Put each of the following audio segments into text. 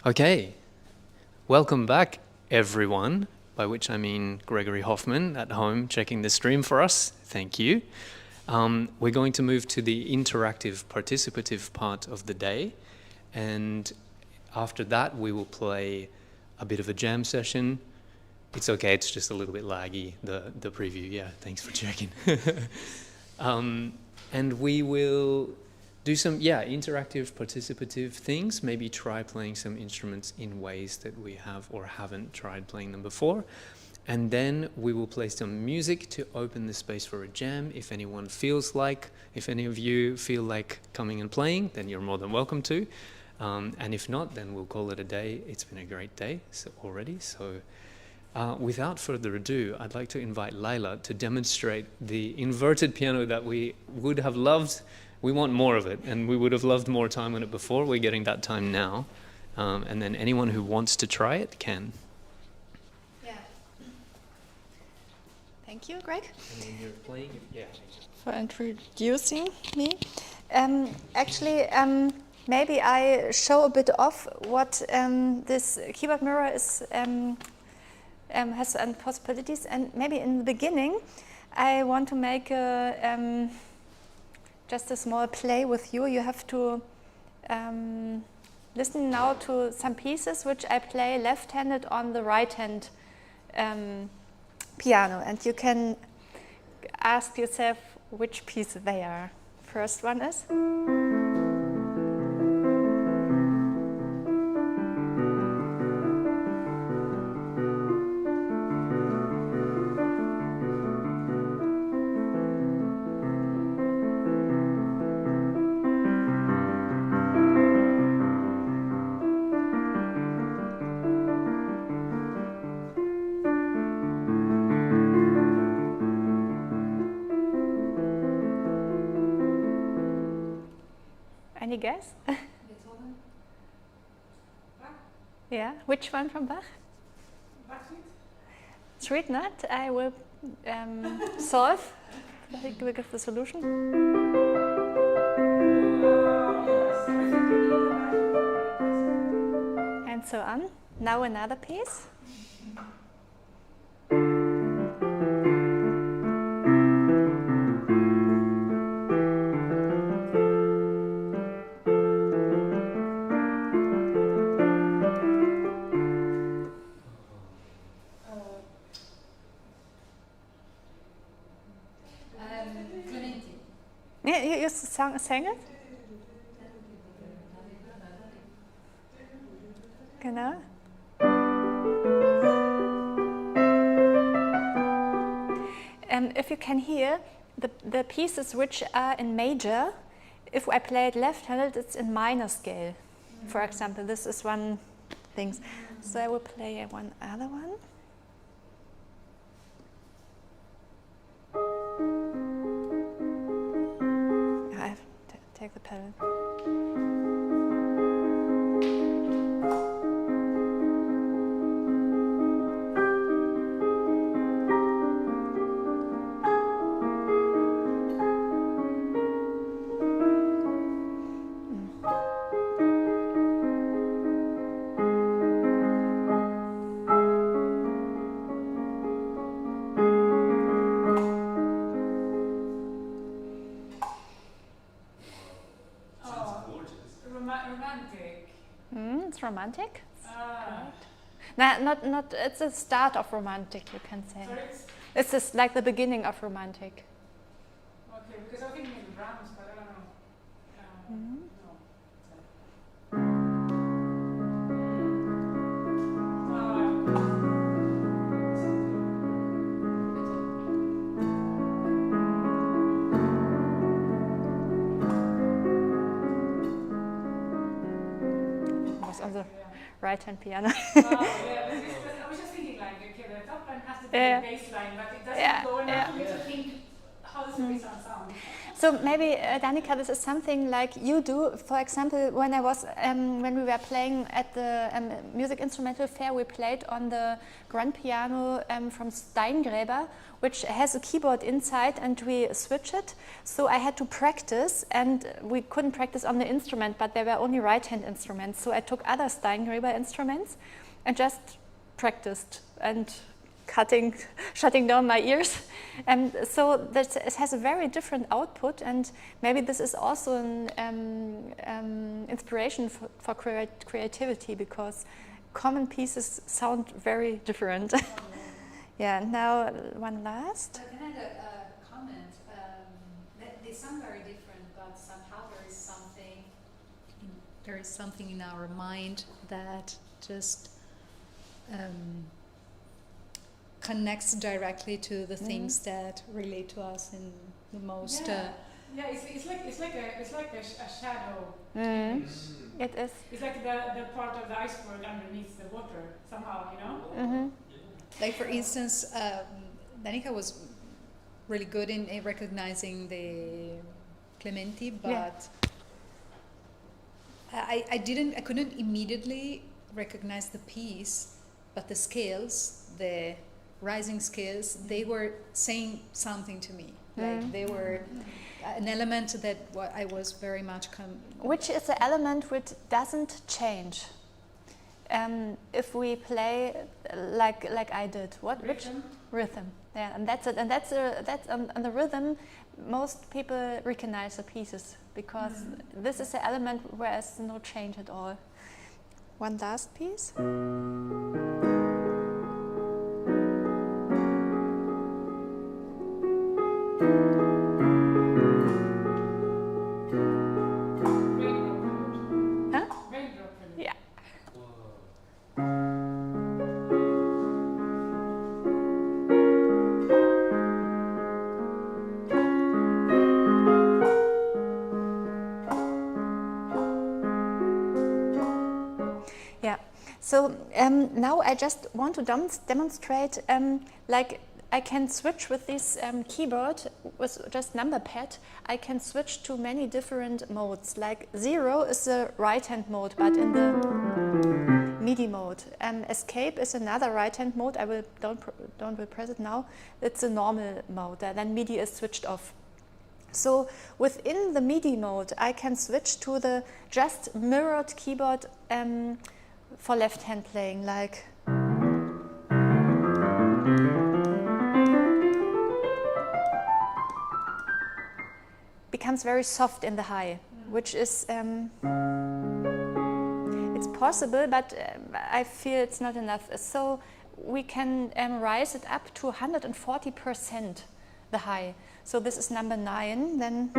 Okay, welcome back, everyone, by which I mean Gregory Hoffman at home checking the stream for us. Thank you. We're going to move to the interactive, participative part of the day, and after that we will play a bit of a jam session. It's okay, it's just a little bit laggy, the preview. Yeah, thanks for checking. And we will do some, interactive, participative things. Maybe try playing some instruments in ways that we have or haven't tried playing them before. And then we will play some music to open the space for a jam. If anyone feels like, if any of you feel like coming and playing, then you're more than welcome to. And if not, then we'll call it a day. It's been a great day already. So without further ado, I'd like to invite Laila to demonstrate the inverted piano that we would have loved. We want more of it, and we would have loved more time on it before. We're getting that time now. And then anyone who wants to try it can. Yeah. Thank you, Greg. And when you're playing, for introducing me. Maybe I show a bit of what this keyboard mirror is has and possibilities. And maybe in the beginning, I want to make just a small play with you. You have to listen now to some pieces which I play left-handed on the right-hand piano, and you can ask yourself which piece they are. First one is. Any guess? Beethoven. Bach. Yeah, which one from Bach? Bach Street Nut. I will solve. I will give the solution. And so on. Now another piece. Yeah, you sang it? Genau. If you can hear, the pieces which are in major, if I play it left-handed, it's in minor scale. For example, this is one thing. So I will play one other one. I have to take the pedal. It's romantic. Not. It's the start of romantic, you can say. Sorry? It's just like the beginning of romantic. Okay, because I think it's Brahms, but I don't know. No. Was on the right-hand piano. I was just thinking, like, okay, the top line has to be the bass line, but it doesn't go enough for me to think How does the bass sound? So maybe, Danica, this is something like you do. For example, when we were playing at the music instrumental fair, we played on the grand piano from Steingräber, which has a keyboard inside, and we switch it. So I had to practice, and we couldn't practice on the instrument, but there were only right-hand instruments. So I took other Steingräber instruments and just practiced and shutting down my ears. And so it has a very different output, and maybe this is also an inspiration for creativity, because common pieces sound very different. Yeah, now one last. Can I add a comment? They sound very different, but somehow there is something in our mind that just connects directly to the things that relate to us in the most. It's like a shadow. It is. It's like the part of the iceberg underneath the water somehow, you know. Like for instance, Danica was really good in recognizing the Clementi, but I couldn't immediately recognize the piece, but the scales, the rising scales, they were saying something to me. Like they were an element that I was very much which is an element which doesn't change. If we play like I did, which rhythm? Yeah, and that's it. And that's on the rhythm. Most people recognize the pieces, because this is an element where there's no change at all. One last piece. So now I just want to demonstrate, like I can switch with this keyboard, with just number pad, I can switch to many different modes. Like 0 is the right-hand mode, but in the MIDI mode. Escape is another right-hand mode. I don't press it now. It's a normal mode. Then MIDI is switched off. So within the MIDI mode, I can switch to the just mirrored keyboard for left hand playing, like becomes very soft in the high, which is it's possible, but I feel it's not enough. So we can rise it up to 140% the high. So this is number 9, then,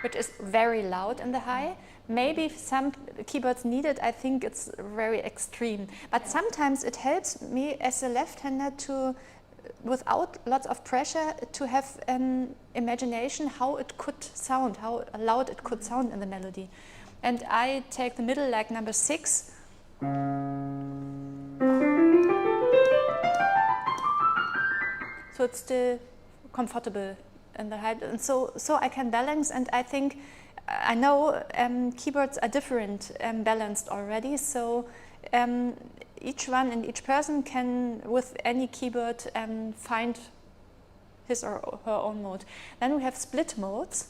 which is very loud in the high. Maybe some keyboards need it. I think it's very extreme. But sometimes it helps me as a left-hander to, without lots of pressure, to have an imagination how it could sound, how loud it could sound in the melody. And I take the middle, like number 6. So it's still comfortable in the height. And so I can balance, and I think I know keyboards are different balanced already, so each one and each person can, with any keyboard, find his or her own mode. Then we have split modes,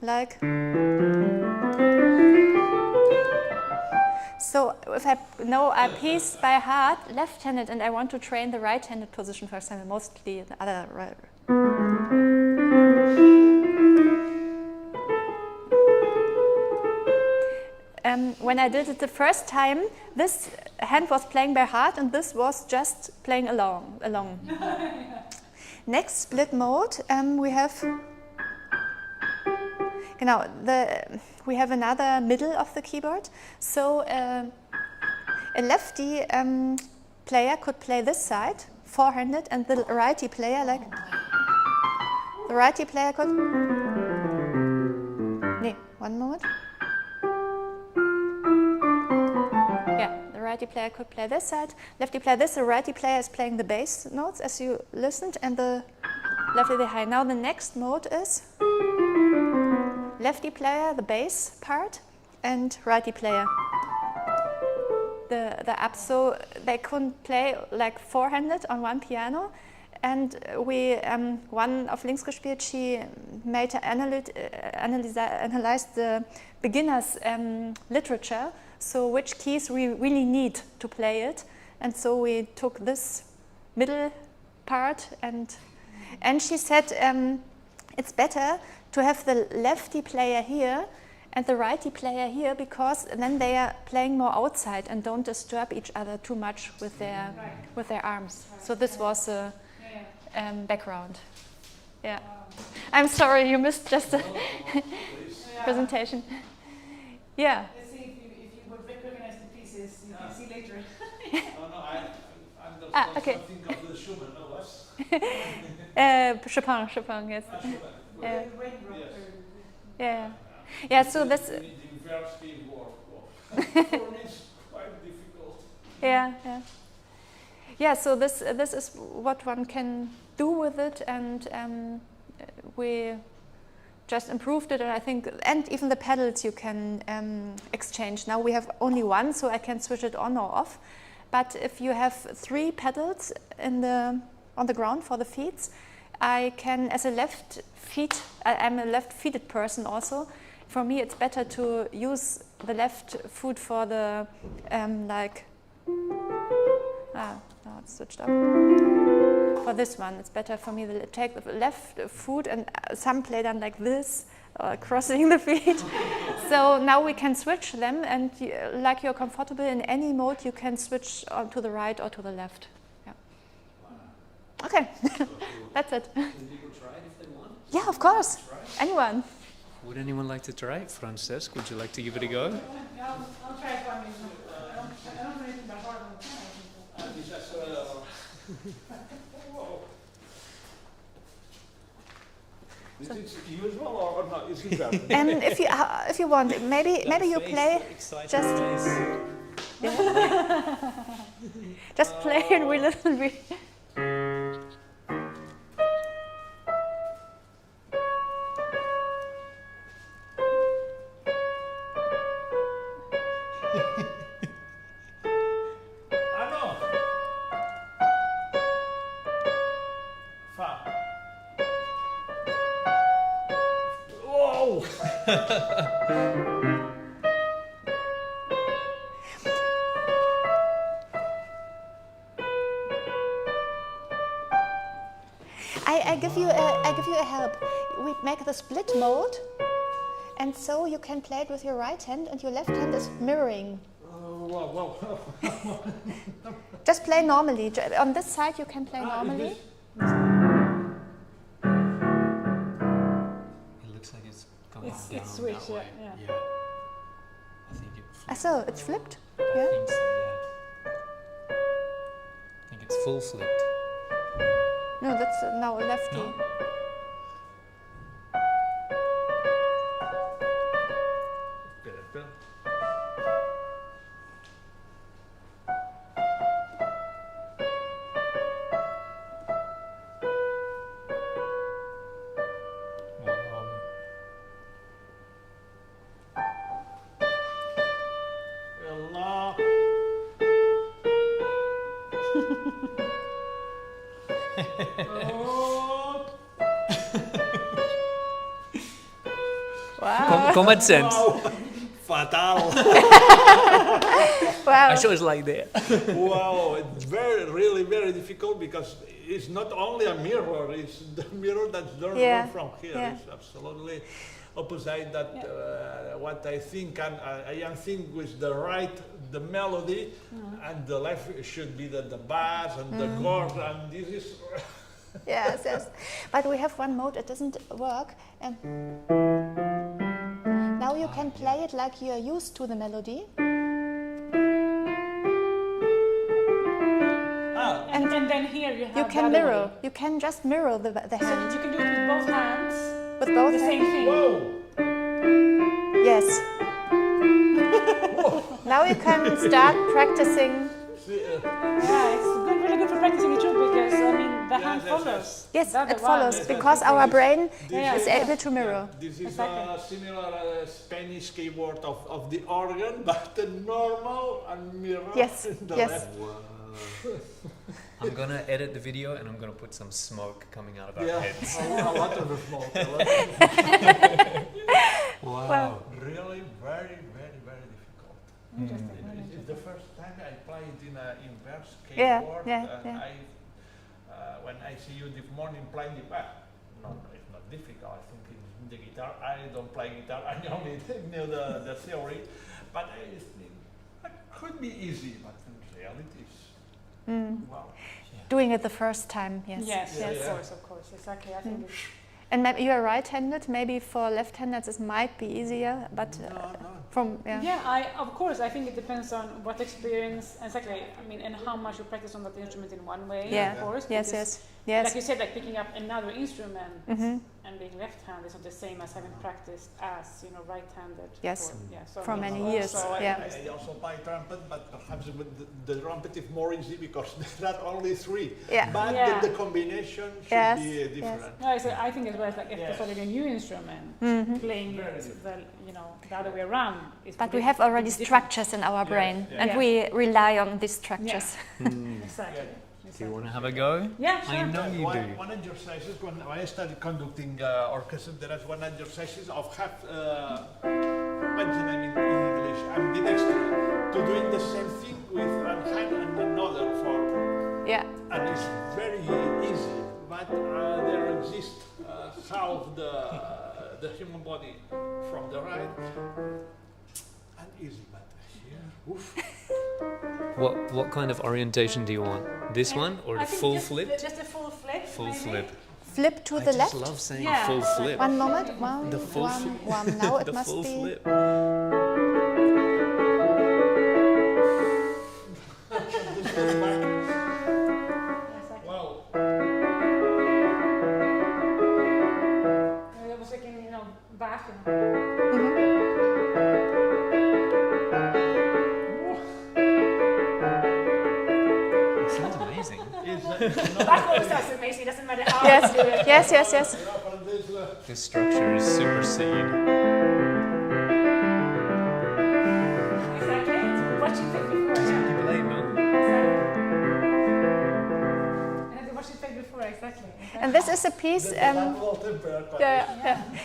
like, so if I know a piece by heart, left-handed, and I want to train the right-handed position, for example, mostly the other right. When I did it the first time, this hand was playing by heart and this was just playing along. Next split mode, we have we have another middle of the keyboard. So a lefty player could play this side, four-handed, and the righty player, like the righty player could. One moment. righty player could play this side, lefty player this, the righty player is playing the bass notes as you listened, and the lefty the high. Now the next mode is lefty player, the bass part, and righty player, the up. So they couldn't play like four-handed on one piano. And we, one of Links gespielt, she made analyzed the beginners' literature, so which keys we really need to play it. And so we took this middle part, and she said it's better to have the lefty player here and the righty player here, because then they are playing more outside and don't disturb each other too much with their arms. So this was a background. Yeah. I'm sorry you missed just a presentation. Yeah. Let's see if you would recognize the pieces. You can see later. I'm okay. think of the Schumann, no less. Chopin, yes. Yes. Yeah, so this... The university work. For me it's quite difficult. Yeah, so this is what one can do with it, and we just improved it, and I think, and even the pedals you can exchange. Now we have only one, so I can switch it on or off. But if you have 3 pedals on the ground for the feet, I can, as a left feet, I'm a left-feeted person also. For me, it's better to use the left foot for the now it's switched up. For this one, it's better for me to take the left foot, and some play them like this, crossing the feet. So now we can switch them, and like you're comfortable in any mode, you can switch to the right or to the left. Yeah. Okay, that's it. Can people try it if they want? Yeah, of course. Anyone. Would anyone like to try it? Francesca, would you like to give it a go? I'll try it for me. I don't know anything about hard on the piano. Is it usual or not? Is it better? And if you want, maybe you play just just play and we little bit. I give you a help. We make the split mode, and so you can play it with your right hand, and your left hand is mirroring. Just play normally. On this side, you can play normally. It looks like it's going down It's switched, that way. yeah. I think it flipped. So it's flipped. I think so, yeah. I think it's full flipped. No, that's now a lefty. No? Wow. Common sense. Fatal. Wow. I was like that. Wow, it's really very difficult because it's not only a mirror, it's the mirror that's learned from here. Yeah. It's absolutely opposite that what I think, and I think with the right, the melody, and the left should be the bass and the chord, and this is... Yes. But we have one mode, it doesn't work, and now you can play it like you're used to the melody. And then here you have You can the other mirror. way. You can just mirror the So hand you can do it with both hands. with both The same hands. thing. Whoa! Yes. Whoa! Now you can start practicing. Yeah, it's good, really good for practicing it too, because I mean the hand follows. Yes, The other it follows one. because our brain Yeah, is yeah. able to mirror. This is Exactly. a similar Spanish keyboard of the organ, but the normal and mirror Yes, in the yes. left. I'm gonna edit the video and I'm gonna put some smoke coming out of our Yeah, heads. a lot of smoke. Wow. Well, Really very, very, very difficult. Interesting. really It's interesting. the first time I played in an inverse Yeah, keyboard, yeah, and yeah. when I see you this morning playing the no, it's not difficult. I think in the guitar, I don't play guitar. I only know the theory, but it could be easy, but in reality, it's wow. doing it the first time, yes. Yes, Yeah, yes, yeah. of course, exactly. I think it's And maybe you are right-handed. Maybe for left-handers it might be easier, but from of course, I think it depends on what experience, exactly, I mean, and how much you practice on that instrument in one way, Yeah. of course. Yes, because, yes. like you said, like picking up another instrument Mhm. and being left-handed is not the same as having practiced as, right-handed. Yes. For I mean, many years, also, yeah. I also play trumpet, but perhaps the trumpet is more easy because there are only three. Yeah. But Yeah. the combination should Yes, be yes. different. No, so I think as well, it's like if Yes. you're starting a new instrument, playing Very it different. the other way around. Is But pretty- we have already pretty different. structures in our brain, yeah. and Yeah. we rely on these structures. Exactly. Do you want to have a go? Yeah, sure. I know you do. One exercises when I started conducting orchestra, there is one exercises of what's the name in English? Ambidextrous, to doing the same thing with one hand and another form, Yeah. and it's very easy. But there exists half the human body from the right, and easy. But here, oof. What kind of orientation do you want? This one or the I think full just flip? Just a full flip. Full maybe. flip. Flip to I the just left. love saying Yeah. full flip. One moment. One, The full one, flip. one. Now it The must full be. flip. This goes back. Exactly. Wow. I was thinking, back. It sounds amazing. Back always sounds amazing. Doesn't matter how Yes. you do it. Yes. Yes. Yes. This structure is super seed. Exactly. It's what you did before. Just Yeah. keep playing, man. And what you played before, exactly. And this is a piece.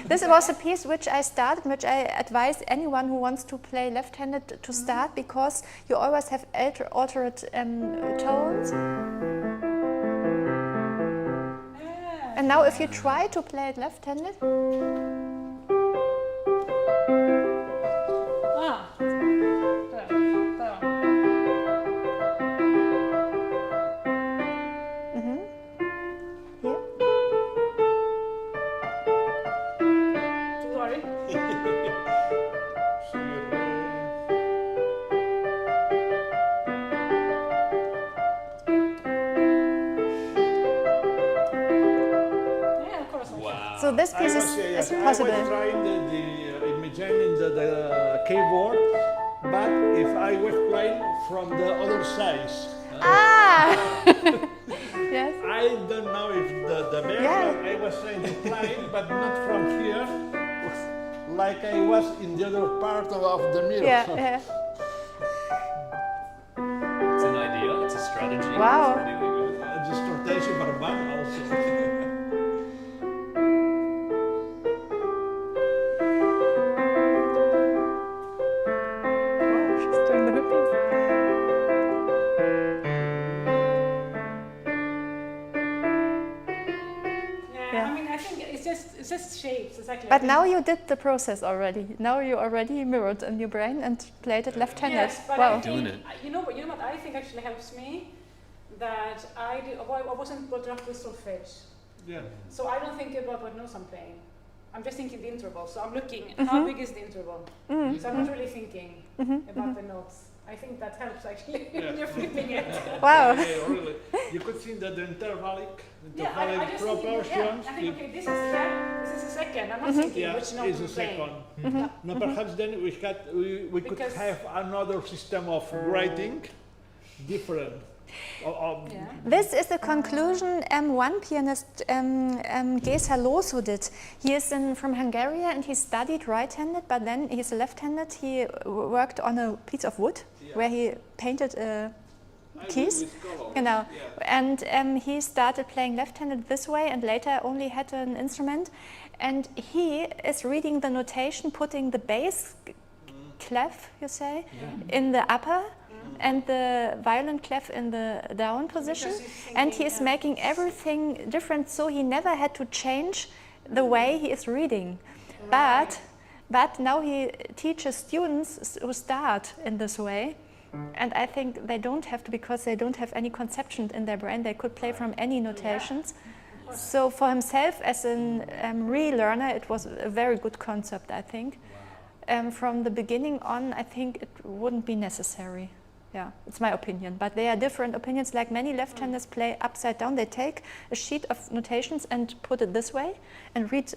This was a piece which I started, which I advise anyone who wants to play left-handed to start, because you always have altered tones. And now, if you try to play it left-handed, here. Sorry. Yeah, of course. Wow. So this piece is I was possible. trying the imagining the keyboard, but if I was playing from the other side, Ah! Yes. I don't know if the background I was trying to play, but not from here, like I was in the other part of the mirror. Yeah. Yeah. It's an idea, it's a strategy. Wow. It's really good. Distortation verbal also. Wow, she's doing the hippies. Yeah. I mean, I think it's just shapes, exactly. But now you did the process already. Now you already mirrored in your brain and played it left-handed. Yes, but Wow. I think, Doing it. you know what I think actually helps me? That I wasn't brought up with solfege. Yeah. So I don't think about what notes I'm playing. I'm just thinking the interval. So I'm looking, how big is the interval? So I'm not really thinking about the notes I think that helps actually Yeah. when you're flipping it. Wow. Yeah, really. You could see that the intervallic Yeah, I just think, proportions. I think, okay, this is a second. I'm not thinking Yeah, which note is we're a playing. second. No, perhaps then we could Because- have another system of writing, different. Yeah. This is the conclusion one pianist, Cello, did. He is from Hungary and he studied right-handed, but then he's left-handed. He worked on a piece of wood where he painted keys. Genau. And he started playing left-handed this way and later only had an instrument. And he is reading the notation, putting the bass clef, you say, in the upper and the violin clef in the down position. And he is making everything different, so he never had to change the way he is reading. But now he teaches students who start in this way. And I think they don't have to, because they don't have any conception in their brain. They could play from any notations. So for himself as a relearner, it was a very good concept, I think. From the beginning on, I think it wouldn't be necessary. Yeah, it's my opinion. But there are different opinions. Like many left-handers play upside down. They take a sheet of notations and put it this way and read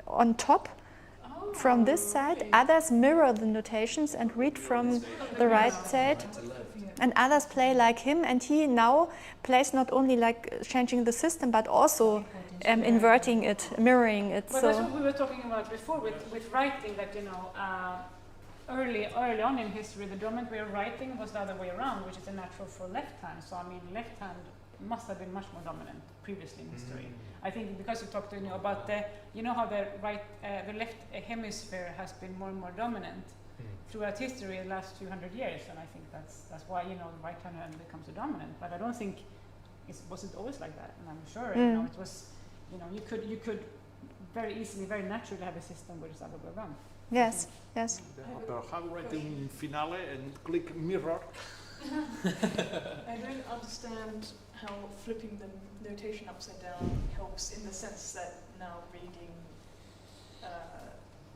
on top from this side. Others mirror the notations and read from the right side. And others play like him, and he now plays not only like changing the system, but also inverting it, mirroring it. But so that's what we were talking about before with writing, that, you know, early on in history, the dominant way of writing was the other way around, which is a natural for left hand. So I mean, left hand must have been much more dominant previously in history. I think because you talked about the, you know how the left hemisphere has been more and more dominant throughout history the last 200 years, and I think that's why, you know, the right hand becomes a dominant. But I don't think was it always like that. And I'm sure you know it was, you know, you could very easily, very naturally have a system where it's the other way around. yes, yes. Handwriting in finale and click mirror. I don't understand how flipping the notation upside down helps in the sense that now reading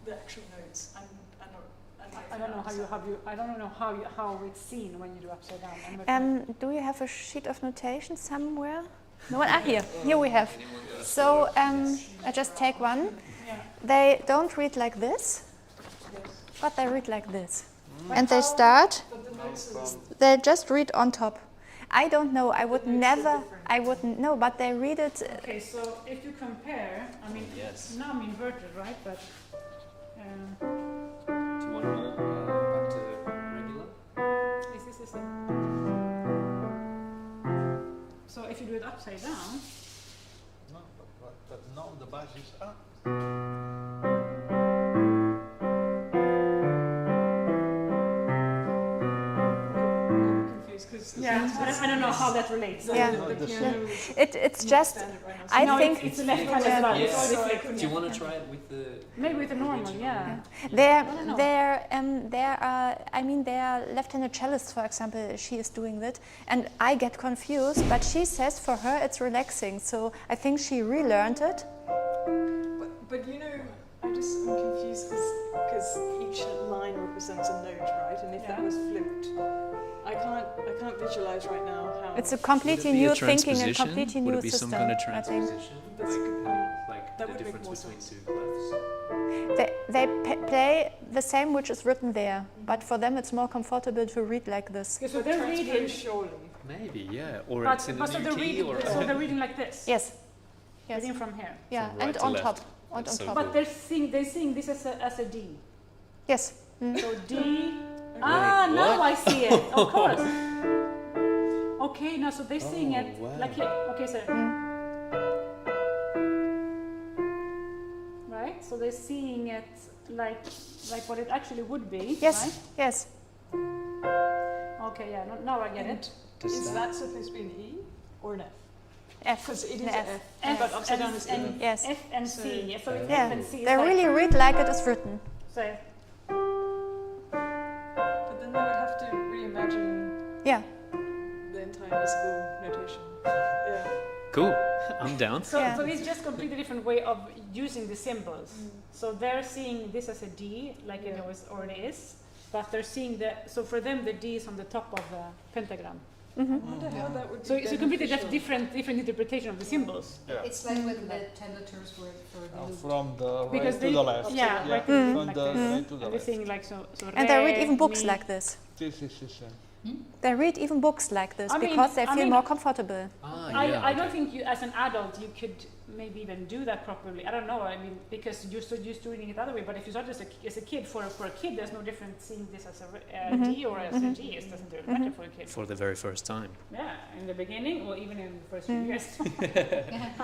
the actual notes. I don't know how it's seen when you do upside down. Do you have a sheet of notation somewhere? No one? Here we have. So I just take one. They don't read like this, but they read like this. And they start, they just read on top. I don't know, I wouldn't know, but they read it. Okay, so if you compare, I mean, now I'm inverted, right? But Do you want to go back to regular? this is it. So if you do it upside down, No, but now the bass is up. I don't know how that relates. Yeah. It's just, I think it's a left hand as well. Yes. It's already flipped. Do you want to try it with the... Maybe with the normal, yeah. there are left-handed cellists, for example, she is doing that, and I get confused, but she says for her it's relaxing, so I think she relearned it. But you know, I'm confused because each line represents a note, right? And if that was flipped, I can't visualize right now how. It's a completely new thinking and completely new system. Would it be some kind of I think. transposition? Like that the would make difference more between sense. two clefs? They play the same which is written there, but for them it's more comfortable to read like this. Okay, so they're reading, surely. Maybe, yeah. Or but, it's in but a so new they're key, reading, or... so they're reading like this. Yes. Yes. Reading from here. Yeah, From right and to on left. top. On That's so top. But they're seeing this as a D. Yes. So D. Now I see it. Of course. Okay, now so they're seeing it like here. Okay, so. Right. So they're seeing it like what it actually would be. Yes. Right? Yes. Okay. Yeah. Now I get it. Is that supposed to be an E or an F? F. Because it is an an F. F, but upside down is E. Yes. F and C. So it's Yeah. F and C. They really read like it is written. So. But then they would have to reimagine Yeah. the entire musical notation. Yeah. Cool. I'm down. So, Yeah. so it's just a completely different way of using the symbols. So they're seeing this as a D, like it always already is, but they're seeing so for them the D is on the top of the pentagram. I wonder how that would be So it's a completely beneficial. different interpretation of the symbols. Yeah. It's like when the tellers were for the lute. From the Because right to the left. Yeah, right From like the this. right to the And they left. sing like so And they read re, even books mi. like this. This is They read even books like this I mean- because they I feel mean- more comfortable. I don't think you, as an adult, you could maybe even do that properly. I don't know. I mean, because you're so used to reading it the other way. But if you start as a kid, for a kid, there's no difference seeing this as a D or as a G. It doesn't really matter for a kid. For the very first time. Yeah, in the beginning, or even in the first few years.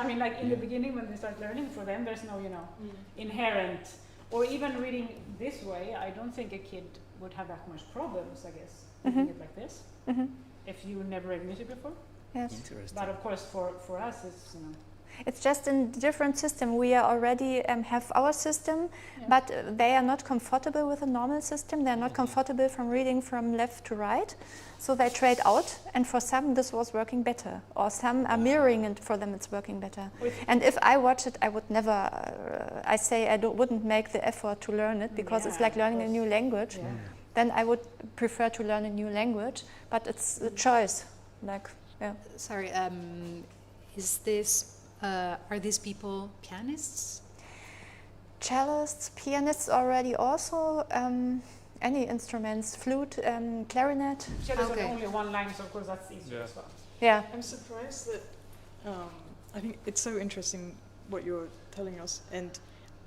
I mean, like in the beginning when they start learning, for them, there's no, inherent. Or even reading this way, I don't think a kid would have that much problems, I guess, reading it like this. If you never read music before. Yes. Interesting. But of course, for us, it's, It's just in different system. We are already have our system, but they are not comfortable with a normal system. They are not comfortable from reading from left to right. So they trade out, and for some this was working better, or some are mirroring, and for them it's working better. And if I watch it, I would never. I say I wouldn't make the effort to learn it because it's like learning a new language. Then I would prefer to learn a new language, but it's a choice. Like, Sorry, is this? Are these people pianists? Cellists, pianists already also. Any instruments, flute, clarinet. Cello's Okay. only one line, so of course that's easier as well. Yeah. I'm surprised that I think it's so interesting what you're telling us, and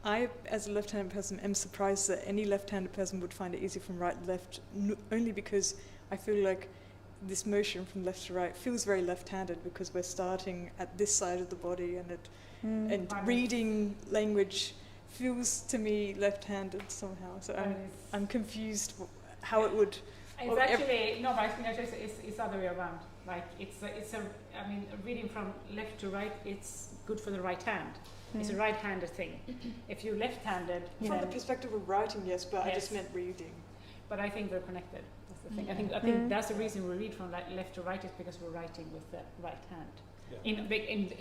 I, as a left-handed person, am surprised that any left-handed person would find it easy from right to left, only because I feel like this motion from left to right feels very left-handed because we're starting at this side of the body, and and reading language feels to me left-handed somehow. So I'm confused how it would. It's actually no, but I think actually it's the other way around. Like I mean, reading from left to right, it's good for the right hand. It's a right-handed thing. If you're left-handed, From the perspective of writing, yes, but I just Yes. meant reading. But I think they're connected. That's the thing. I think that's the reason we read from left to right is because we're writing with the right hand.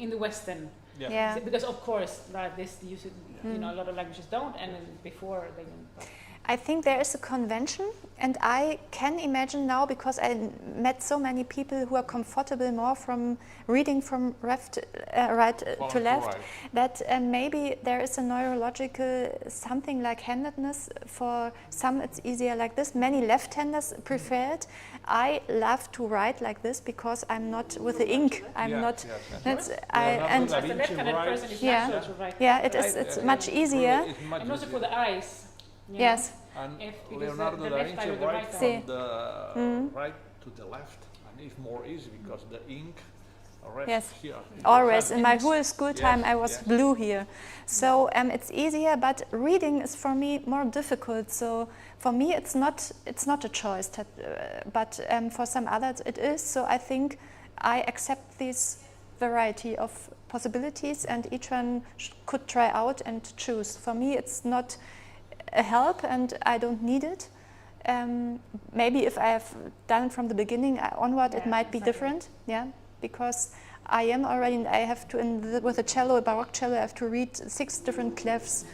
In the Western, Yeah. because of course like this, a lot of languages don't, and then before they didn't. But I think there is a convention, and I can imagine now, because I met so many people who are comfortable more from reading from right to left, that maybe there is a neurological something like handedness. For some it's easier like this. Many left-handers prefer it. I love to write like this because I'm not with the ink. I'm not. That's as a left-handed person, it's natural to write. Yeah, it's much easier. And also for the eyes. Yes. And because Leonardo the da left eye Vinci with the write right from eye. the right to the left, and it's more easy because the ink rests Yes. here. Always. In my whole school time, I was yes. blue here. So it's easier, but reading is for me more difficult. So for me, it's not a choice, but for some others it is. So I think I accept this variety of possibilities, and each one could try out and choose. For me, it's not a help, and I don't need it. Maybe if I have done it from the beginning onward, it might be different. Yeah, because I am already. I have to with a cello, a baroque cello, I have to read 6 different clefs,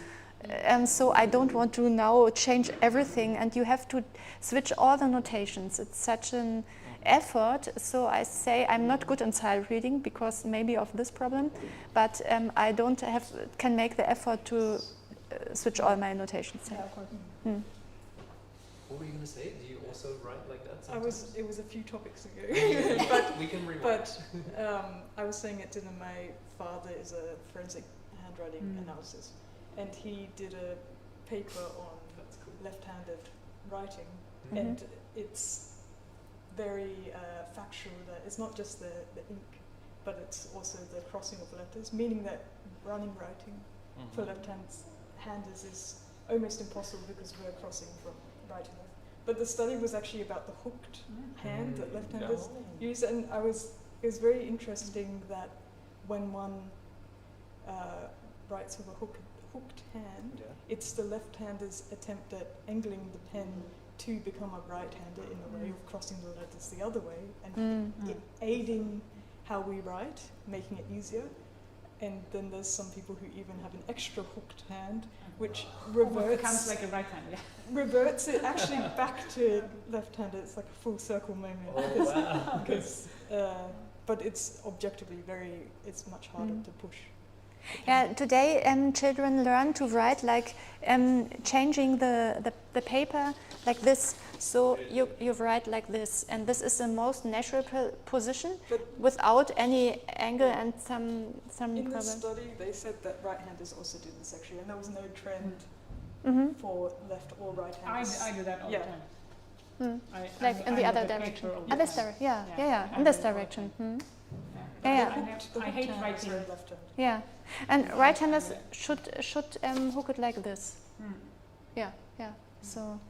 and so I don't want to now change everything. And you have to switch all the notations. It's such an effort. So I say I'm not good in sight reading because maybe of this problem, but I don't can make the effort to switch all my notations. Yeah, of course. What were you going to say? Do you also write like that sometimes? It was a few topics ago. We can rewind. But I was saying at dinner, my father is a forensic handwriting analysis, and he did a paper on left-handed writing, and it's very factual that it's not just the ink, but it's also the crossing of letters, meaning that running writing for left-handers is almost impossible because we're crossing from right to left. But the study was actually about the hooked hand that left-handers use, and it was very interesting that when one writes with a hooked hand, it's the left-hander's attempt at angling the pen to become a right-hander in a way of crossing the letters the other way and aiding how we write, making it easier. And then there's some people who even have an extra hooked hand, which It becomes like a right hand, yeah. reverts it actually back to left-handed. It's like a full circle moment. Because, but it's objectively it's much harder to push. Yeah, today children learn to write like changing the paper like this. So you write like this, and this is the most natural position, But without any angle and some in the problem. study, they said that right-handers also do this actually, and there was no trend for left or right-handers. I do that all the time. Like in the other direction. In this direction, yeah, in this direction. I hate writing. Left-hand. Yeah, and right-handers should hook it like this. Yeah. So.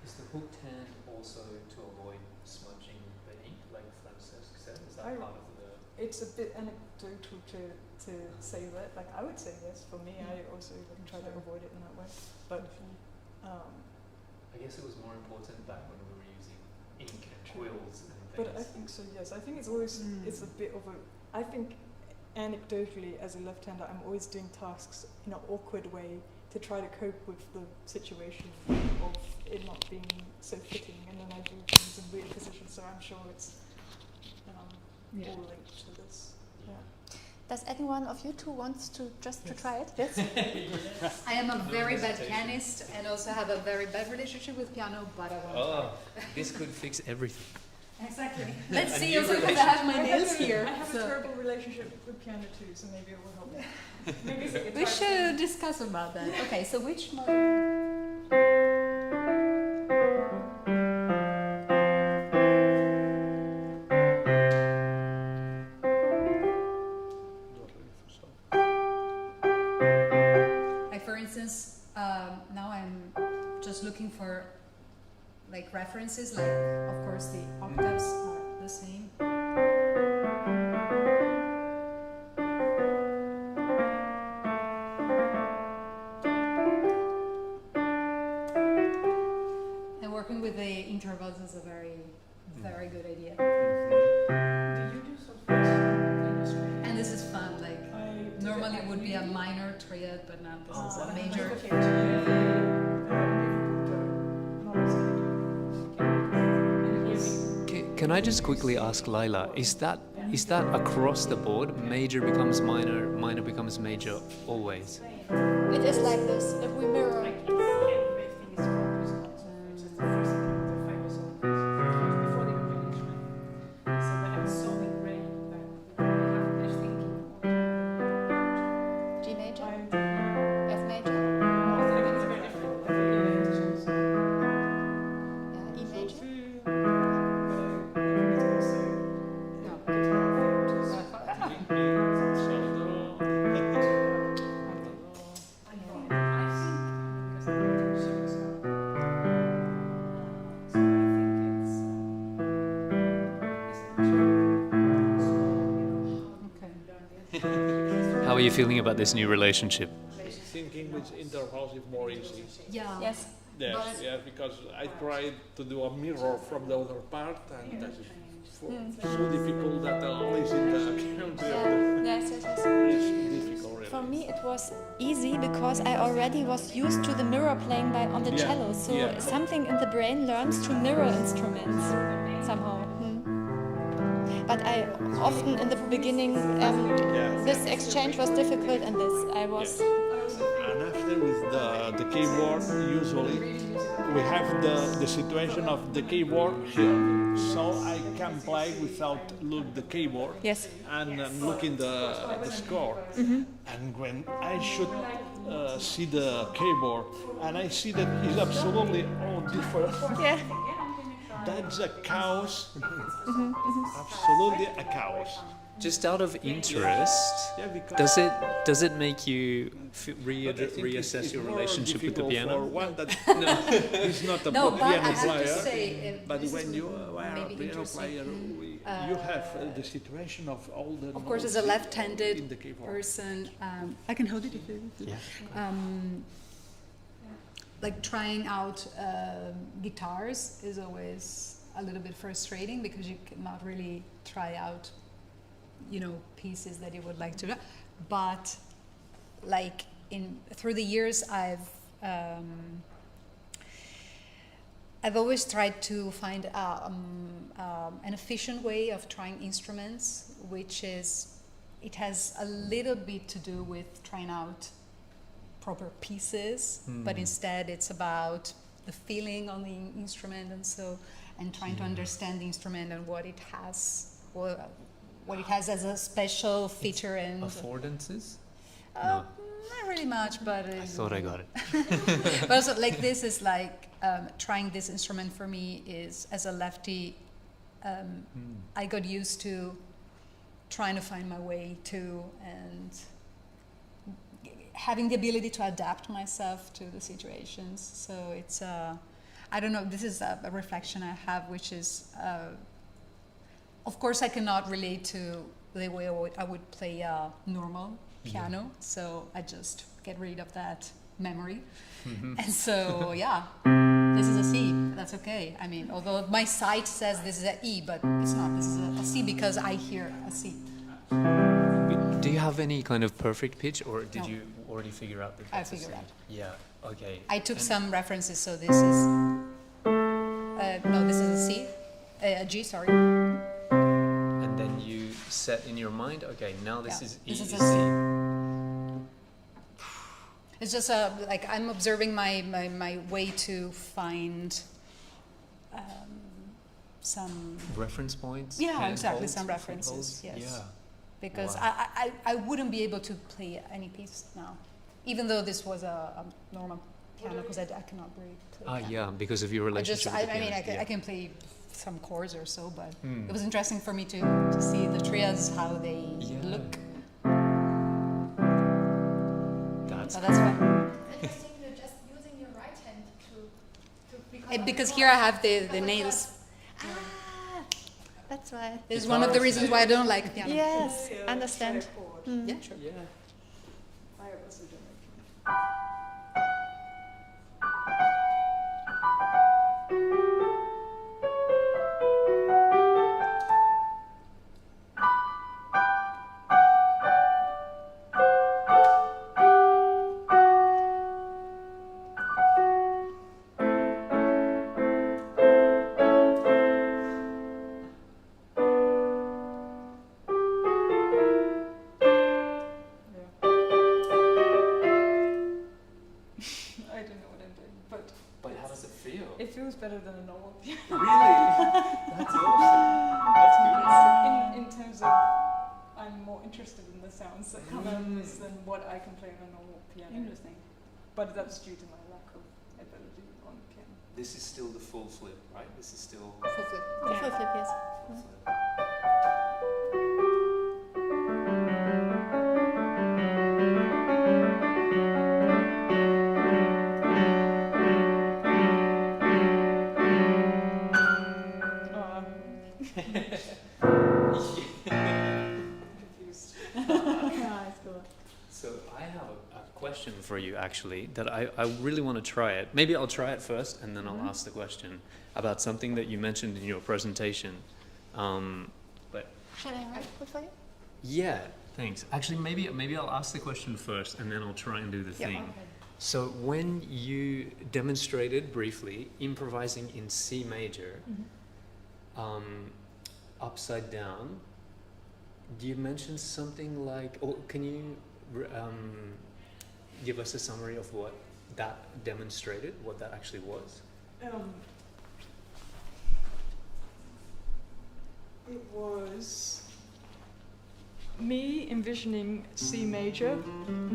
Is the hooked hand also to avoid smudging the ink, like Francesca said? Is that part of the... It's a bit anecdotal to say that. Like I would say yes. For me, I also would try to avoid it in that way. But I guess it was more important back when we were using ink and quills and things. But I think so. Yes, I think it's always it's a bit of a. I think anecdotally, as a left-hander, I'm always doing tasks in an awkward way to try to cope with the situation of it not being so fitting, and then I do things in weird positions. So I'm sure it's all linked to this. Yeah. Does anyone of you two wants to try it? Yes. I am a very bad pianist and also have a very bad relationship with piano, but I want to. This could fix everything. Exactly. Let's see also because I have my nails here. I have a terrible relationship with piano too, so maybe it will help me. Maybe it's a guitar. We should discuss about that. Okay, so which mode? Like for instance, now I'm just looking for like references, like of course the octaves are the same. And working with the intervals is a very good idea. Do you do something illustrating? And this is fun, like normally it would be a minor triad, but now this is a major. Can I just quickly ask Laila, is that across the board, major becomes minor, minor becomes major always? It is like this. If we mirror. Everything is focused on, so it's just the first thing the focus on before the arrangement. So when I'm solving brain, then they're thinking G major, I'm F major, it's very different. yeah, E major. How are you feeling about this new relationship? Thinking with intervals is more easy. Yeah. Yes. Yes, yes, because I tried to do a mirror from the other part, and that is so difficult that always in the country Yes. it's difficult really. For me, it was easy because I already was used to the mirror playing on the cello. So something in the brain learns to mirror instruments somehow. But I often in the beginning, this exchange was difficult, and I was. And after with the keyboard, usually we have the situation of the keyboard here, so I can play without look the keyboard. Yes. And looking the score. And when I should see the keyboard, and I see that it's absolutely all different. Yeah. That's a chaos. Absolutely a chaos. Just out of interest, does it make you reassess your relationship with the piano? For one that is not a No, but I piano have to player, say, but this when is you are a maybe piano interesting. player, you have the situation of all the. Of course, as a in the left-handed keyboard. person, I can hold it if you. Yeah. Like trying out guitars is always a little bit frustrating because you cannot really try out, pieces that you would like to. but like through the years, I've always tried to find an efficient way of trying instruments, which is, it has a little bit to do with trying out proper pieces, but instead it's about the feeling on the instrument, and trying to understand the instrument and what it has, what it has as a special feature and affordances. No. Not really much, but I thought I got it. but also, like, this is like trying this instrument for me is, as a lefty, I got used to trying to find my way to, and having the ability to adapt myself to the situations. So it's I don't know, this is a reflection I have, which is of course I cannot relate to the way I would play a normal piano, so I just get rid of that memory. And so this is a C, that's okay. I mean, although my sight says this is an E, but it's not, this is a C because I hear a C. Do you have any kind of perfect pitch, or did No. you already figure out that I that's a figured C? out. Yeah, okay. I took some references, so this is no, this is a C, a G, sorry. And then you set in your mind, okay, now this is E, This is is a C. It's just like I'm observing my way to find some Reference points? exactly, handholds, some footholds? references, yes. Yeah. Because Wow. I wouldn't be able to play any piece now, even though this was a normal piano, because I cannot really play piano. Yeah, because of your relationship with the I mean, piano. I can play some chords or so, but Mm. it was interesting for me to see the triads, how they look. That's So that's fine. Interesting, you're just using your right hand to Because here I have the nails. that's why. This is one of the reasons why I don't like piano. Yes, understand. Yeah, sure. yeah. I also don't like It feels better than a normal piano. Really? That's awesome. That's good. In terms of, I'm more interested in the sounds that come out of this than what I can play on a normal piano. Interesting. But that's due to my lack of ability on the piano. This is still the full flip, right? This is still Full flip. The full flip, yes. full flip. Confused. So I have a question for you, actually, that I really want to try it. Maybe I'll try it first, and then I'll ask the question about something that you mentioned in your presentation. But Shall I write it for you? yeah, thanks. Actually, maybe I'll ask the question first, and then I'll try and do the thing. So when you demonstrated briefly improvising in C major, upside down, you mentioned something like, or can you give us a summary of what that demonstrated, what that actually was? It was me envisioning C major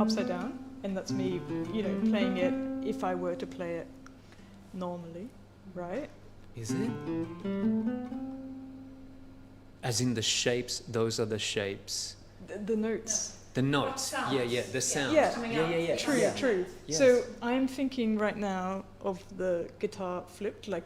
upside down, and that's me, playing it if I were to play it normally, right? Is it? As in the shapes, those are the shapes. The notes. The notes. Yeah, the sound. Yeah. Yeah. True, yeah. true. Yes. So I'm thinking right now of the guitar flipped, like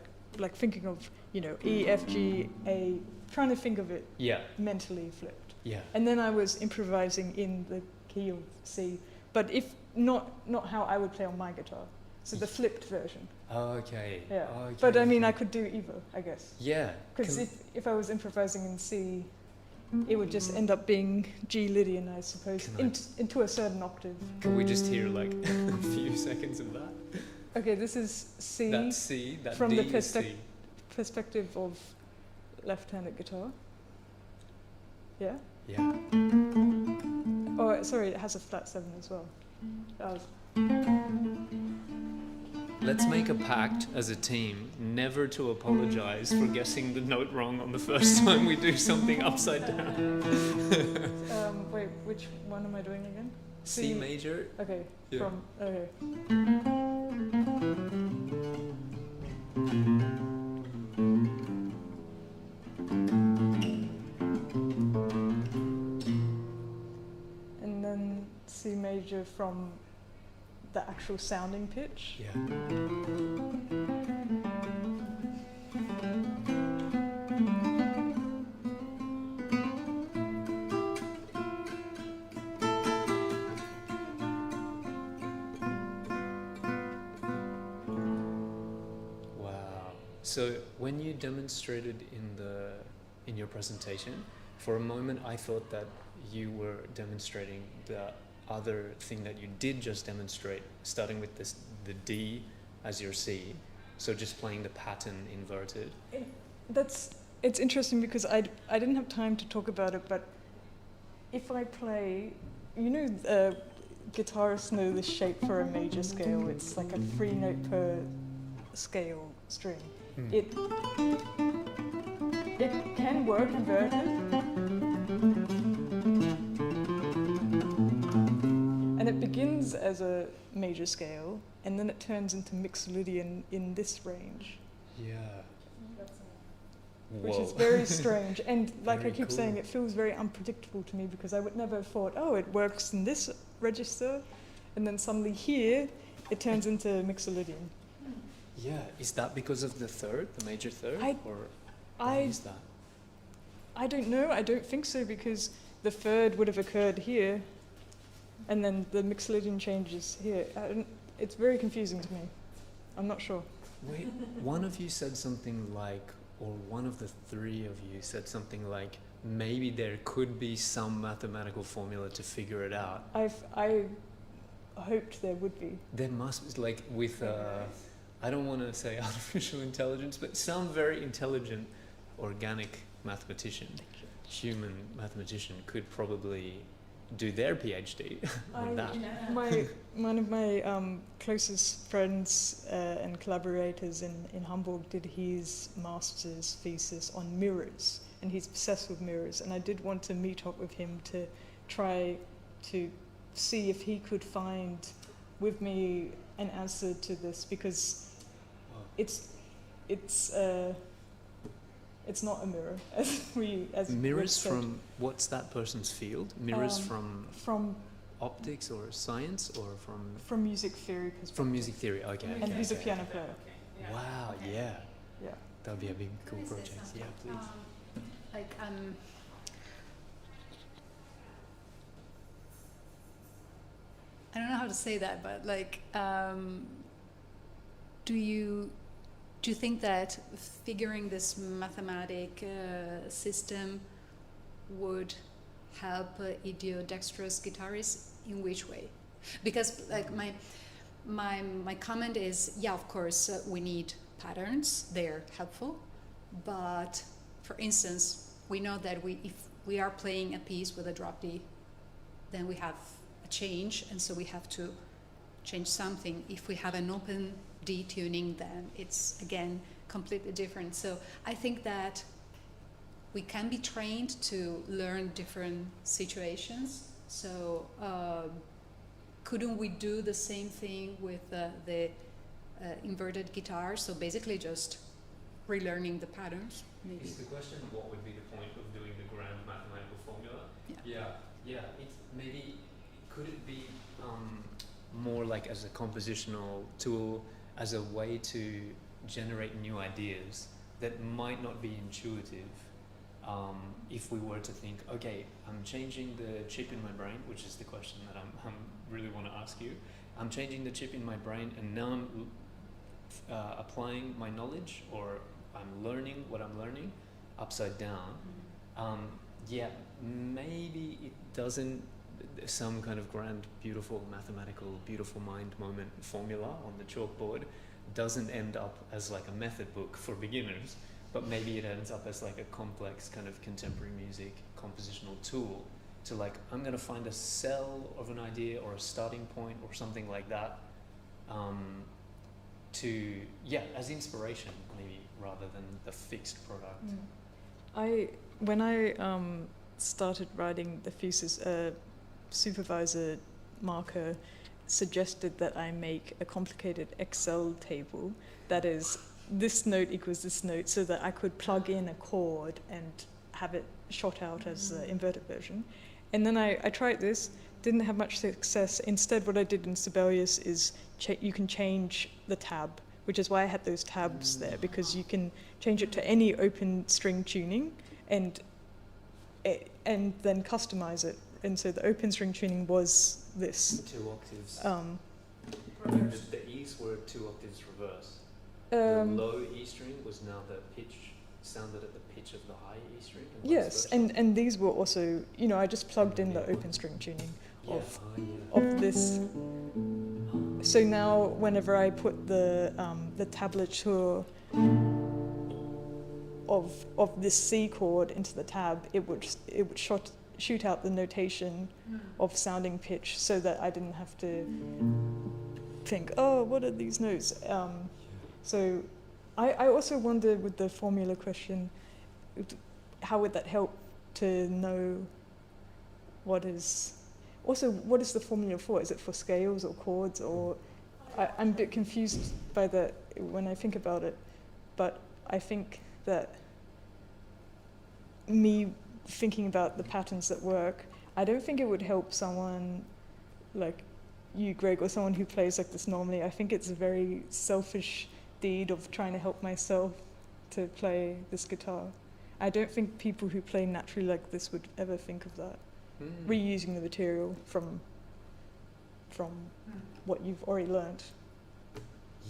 thinking of, E, F, G, A, trying to think of it Yeah. mentally flipped. Yeah. And then I was improvising in the key of C, but if not how I would play on my guitar. So the flipped version. Okay. Yeah. Okay, But I mean, okay. I could do either, I guess. Yeah. Because if I was improvising in C, it would just end up being G Lydian, I suppose, into a certain octave. Can we just hear like a few seconds of that? Okay, this is C. That's C, that from D the is C. perspective of left-handed guitar. Yeah? Yeah. Oh, sorry, it has a flat 7 as well. Let's make a pact as a team never to apologize for guessing the note wrong on the first time we do something upside down. Wait, which one am I doing again? C major. Okay, Yeah. okay. And then C major from the actual sounding pitch. Yeah. Wow. So when you demonstrated in your presentation, for a moment I thought that you were demonstrating the other thing that you did just demonstrate, starting with the D as your C, so just playing the pattern inverted. It's interesting because I didn't have time to talk about it, but if I play, guitarists know the shape for a major scale. It's like a 3 note per scale string. It can work inverted. And it begins as a major scale, and then it turns into Mixolydian in this range. Yeah. Which Whoa. is very strange. And like Very I keep cool. saying, it feels very unpredictable to me because I would never have thought, oh, it works in this register, and then suddenly here, it turns into Mixolydian. Yeah. Is that because of the third, the major third, or why is that? I don't know. I don't think so because the third would have occurred here, and then the Mixolydian changes here. It's very confusing to me. I'm not sure. Wait, one of you said something like, or one of the three of you said something like, maybe there could be some mathematical formula to figure it out. I hoped there would be. There must, like with, I don't want to say artificial intelligence, but some very intelligent organic mathematician, human mathematician could probably do their PhD on that. One of my closest friends and collaborators in Hamburg did his master's thesis on mirrors, and he's obsessed with mirrors, and I did want to meet up with him to try to see if he could find with me an answer to this, because it's not a mirror, as mirrors from what's that person's field? Mirrors from optics or science, or from music theory perspective. From music theory, okay. And he's a piano player. Wow, yeah. Yeah. That would be a big cool project. Yeah, please. I don't know how to say that, but do you think that figuring this mathematic system would help idiodexterous guitarists? In which way? Because my comment is, yeah, of course we need patterns, they're helpful, but for instance, we know that if we are playing a piece with a drop D, then we have a change, and so we have to change something. If we have an open D tuning, then it's again completely different. So I think that we can be trained to learn different situations. So couldn't we do the same thing with the inverted guitar? So basically just relearning the patterns. Maybe. Is the question what would be the point of doing the grand mathematical formula? Yeah. Could it be more like as a compositional tool, as a way to generate new ideas that might not be intuitive? If we were to think, okay, I'm changing the chip in my brain, which is the question that I'm really want to ask you. I'm changing the chip in my brain, and now I'm applying my knowledge, or I'm learning what I'm learning upside down. yeah, maybe it doesn't, some kind of grand, beautiful, mathematical, beautiful mind moment formula on the chalkboard doesn't end up as like a method book for beginners, but maybe it ends up as like a complex kind of contemporary music compositional tool to like, I'm going to find a cell of an idea or a starting point or something like that, to, yeah, as inspiration maybe, rather than the fixed product. When I started writing the thesis, a supervisor marker suggested that I make a complicated Excel table that is this note equals this note, so that I could plug in a chord and have it shot out as the inverted version. And then I tried this, didn't have much success. Instead, what I did in Sibelius is you can change the tab, which is why I had those tabs there, because you can change it to any open string tuning and then customize it. And so the open string tuning was this. 2 octaves. Reverse. The E's were 2 octaves reverse. The low E string was now the pitch, sounded at the pitch of the high E string. And Yes, and these were also, you know, I just plugged in the open string tuning of this. So now whenever I put the tablature of this C chord into the tab, it would shoot out the notation of sounding pitch, so that I didn't have to think, oh, what are these notes? So I also wonder with the formula question, how would that help to know what is the formula for? Is it for scales or chords? Or I'm a bit confused by that when I think about it, but I think that me thinking about the patterns that work, I don't think it would help someone like you, Greg, or someone who plays like this normally. I think it's a very selfish deed of trying to help myself to play this guitar. I don't think people who play naturally like this would ever think of that. Reusing the material from what you've already learned.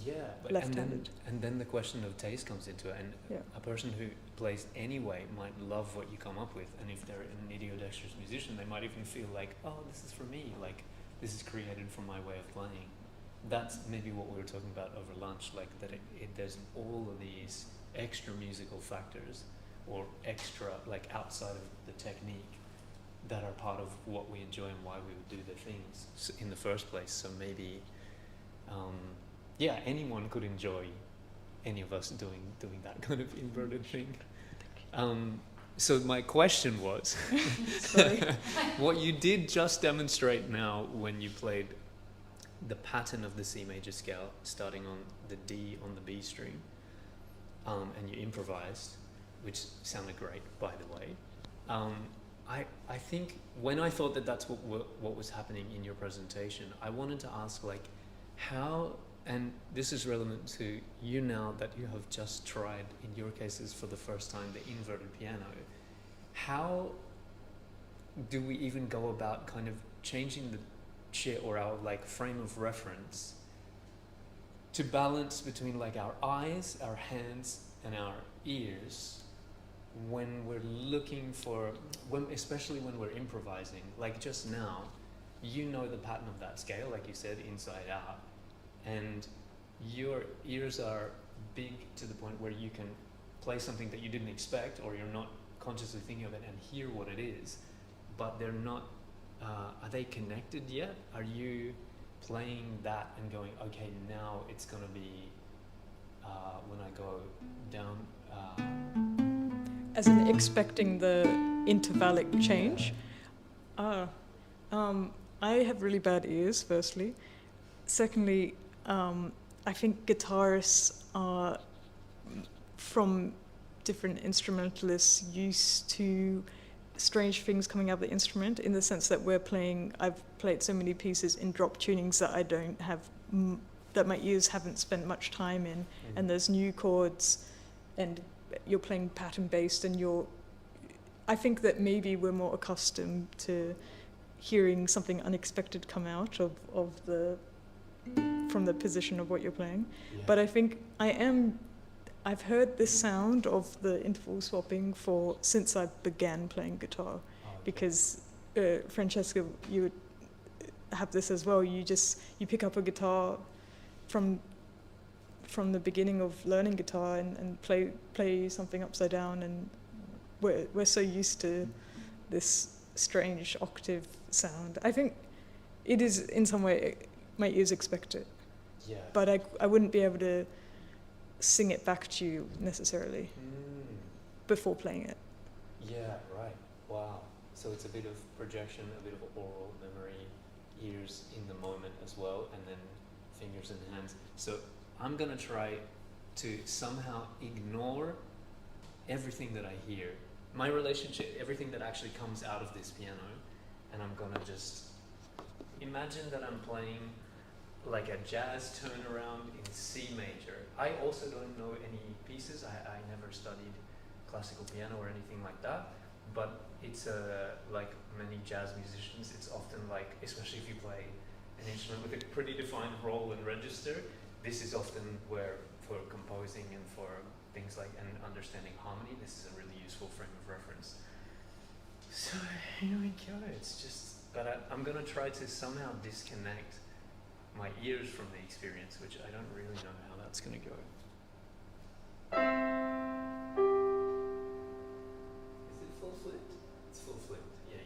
Yeah, but left-handed. And then the question of taste comes into it, and a person who plays anyway might love what you come up with, and if they're an idiodexterous musician, they might even feel like, oh, this is for me, like this is created from my way of playing. That's maybe what we were talking about over lunch, like that there's all of these extra musical factors or extra, like outside of the technique, that are part of what we enjoy and why we would do the things in the first place. So maybe, anyone could enjoy any of us doing that kind of inverted thing. So my question was, what you did just demonstrate now when you played the pattern of the C major scale, starting on the D on the B string, and you improvised, which sounded great, by the way. I think when I thought that that's what was happening in your presentation, I wanted to ask, like, how, and this is relevant to you now that you have just tried, in your cases for the first time, the inverted piano, how do we even go about kind of changing the chair or our like frame of reference to balance between like our eyes, our hands, and our ears when we're looking for, especially when we're improvising, like just now, you know the pattern of that scale, like you said, inside out, and your ears are big to the point where you can play something that you didn't expect, or you're not consciously thinking of it, and hear what it is, but they're not, are they connected yet? Are you playing that and going, okay, now it's gonna be, when I go down, as in expecting the intervallic change. I have really bad ears, firstly. Secondly, I think guitarists are, from different instrumentalists, used to strange things coming out of the instrument, in the sense that I've played so many pieces in drop tunings that I don't have, that my ears haven't spent much time in, and there's new chords, and you're playing pattern based, and I think that maybe we're more accustomed to hearing something unexpected come out from the position of what you're playing. Yeah. But I think I am I've heard this sound of the interval swapping since I began playing guitar, because Francesca, you would have this as well. You pick up a guitar from the beginning of learning guitar and play something upside down, and we're so used to this strange octave sound. I think it is in some way my ears expect it. Yeah. But I wouldn't be able to sing it back to you necessarily before playing it. Yeah, right. Wow. So it's a bit of projection, a bit of oral memory, ears in the moment as well, and then fingers and hands. So I'm gonna try to somehow ignore everything that I hear, my relationship, everything that actually comes out of this piano, and I'm gonna just imagine that I'm playing like a jazz turnaround in C major. I also don't know any pieces. I never studied classical piano or anything like that, but it's like many jazz musicians, it's often like, especially if you play an instrument with a pretty defined roll and register, this is often where, for composing and for things like, and understanding harmony, this is a really useful frame of reference. So here we go. It's just, but I'm gonna try to somehow disconnect my ears from the experience, which I don't really know how that's gonna go. Is it full flit? It's full flit. Yeah.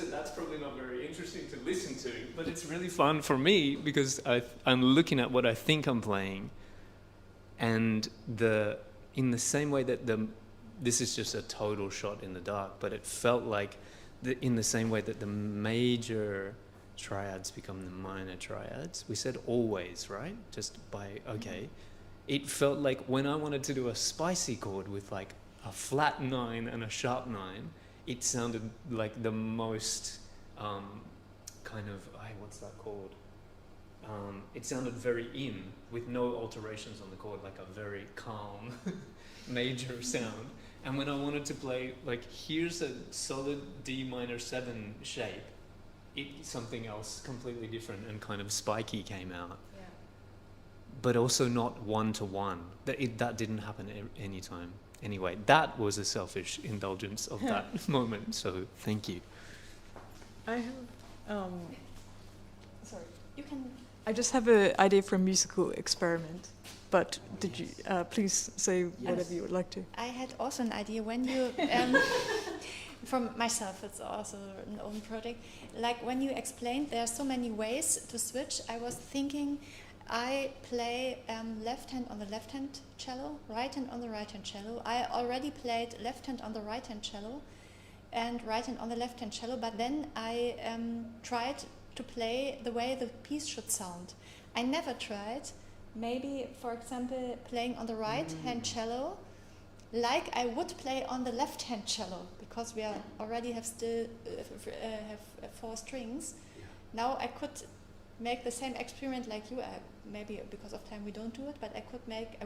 That's probably not very interesting to listen to, but it's really fun for me because I'm looking at what I think I'm playing, and in the same way that this is just a total shot in the dark, but it felt like in the same way that the major triads become the minor triads. We said always, right? Just by, okay. It felt like when I wanted to do a spicy chord with like a flat 9 and a sharp 9, it sounded like the most kind of, what's that called? It sounded very in, with no alterations on the chord, like a very calm major sound. And when I wanted to play, like, here's a solid D minor 7 shape, something else completely different and kind of spiky came out. Yeah. But also not one-to-one. That didn't happen any time. Anyway, that was a selfish indulgence of that moment, so thank you. I have, Sorry, you can. I just have an idea for a musical experiment, but did you, please say whatever you would like to. I had also an idea when you, from myself, it's also an own project, like when you explained there are so many ways to switch, I was thinking, I play left hand on the left hand cello, right hand on the right hand cello. I already played left hand on the right hand cello and right hand on the left hand cello, but then I tried to play the way the piece should sound. I never tried, maybe, for example, playing on the right hand cello like I would play on the left hand cello, because we already have still have 4 strings. Yeah. Now I could make the same experiment like you. Maybe because of time we don't do it, but I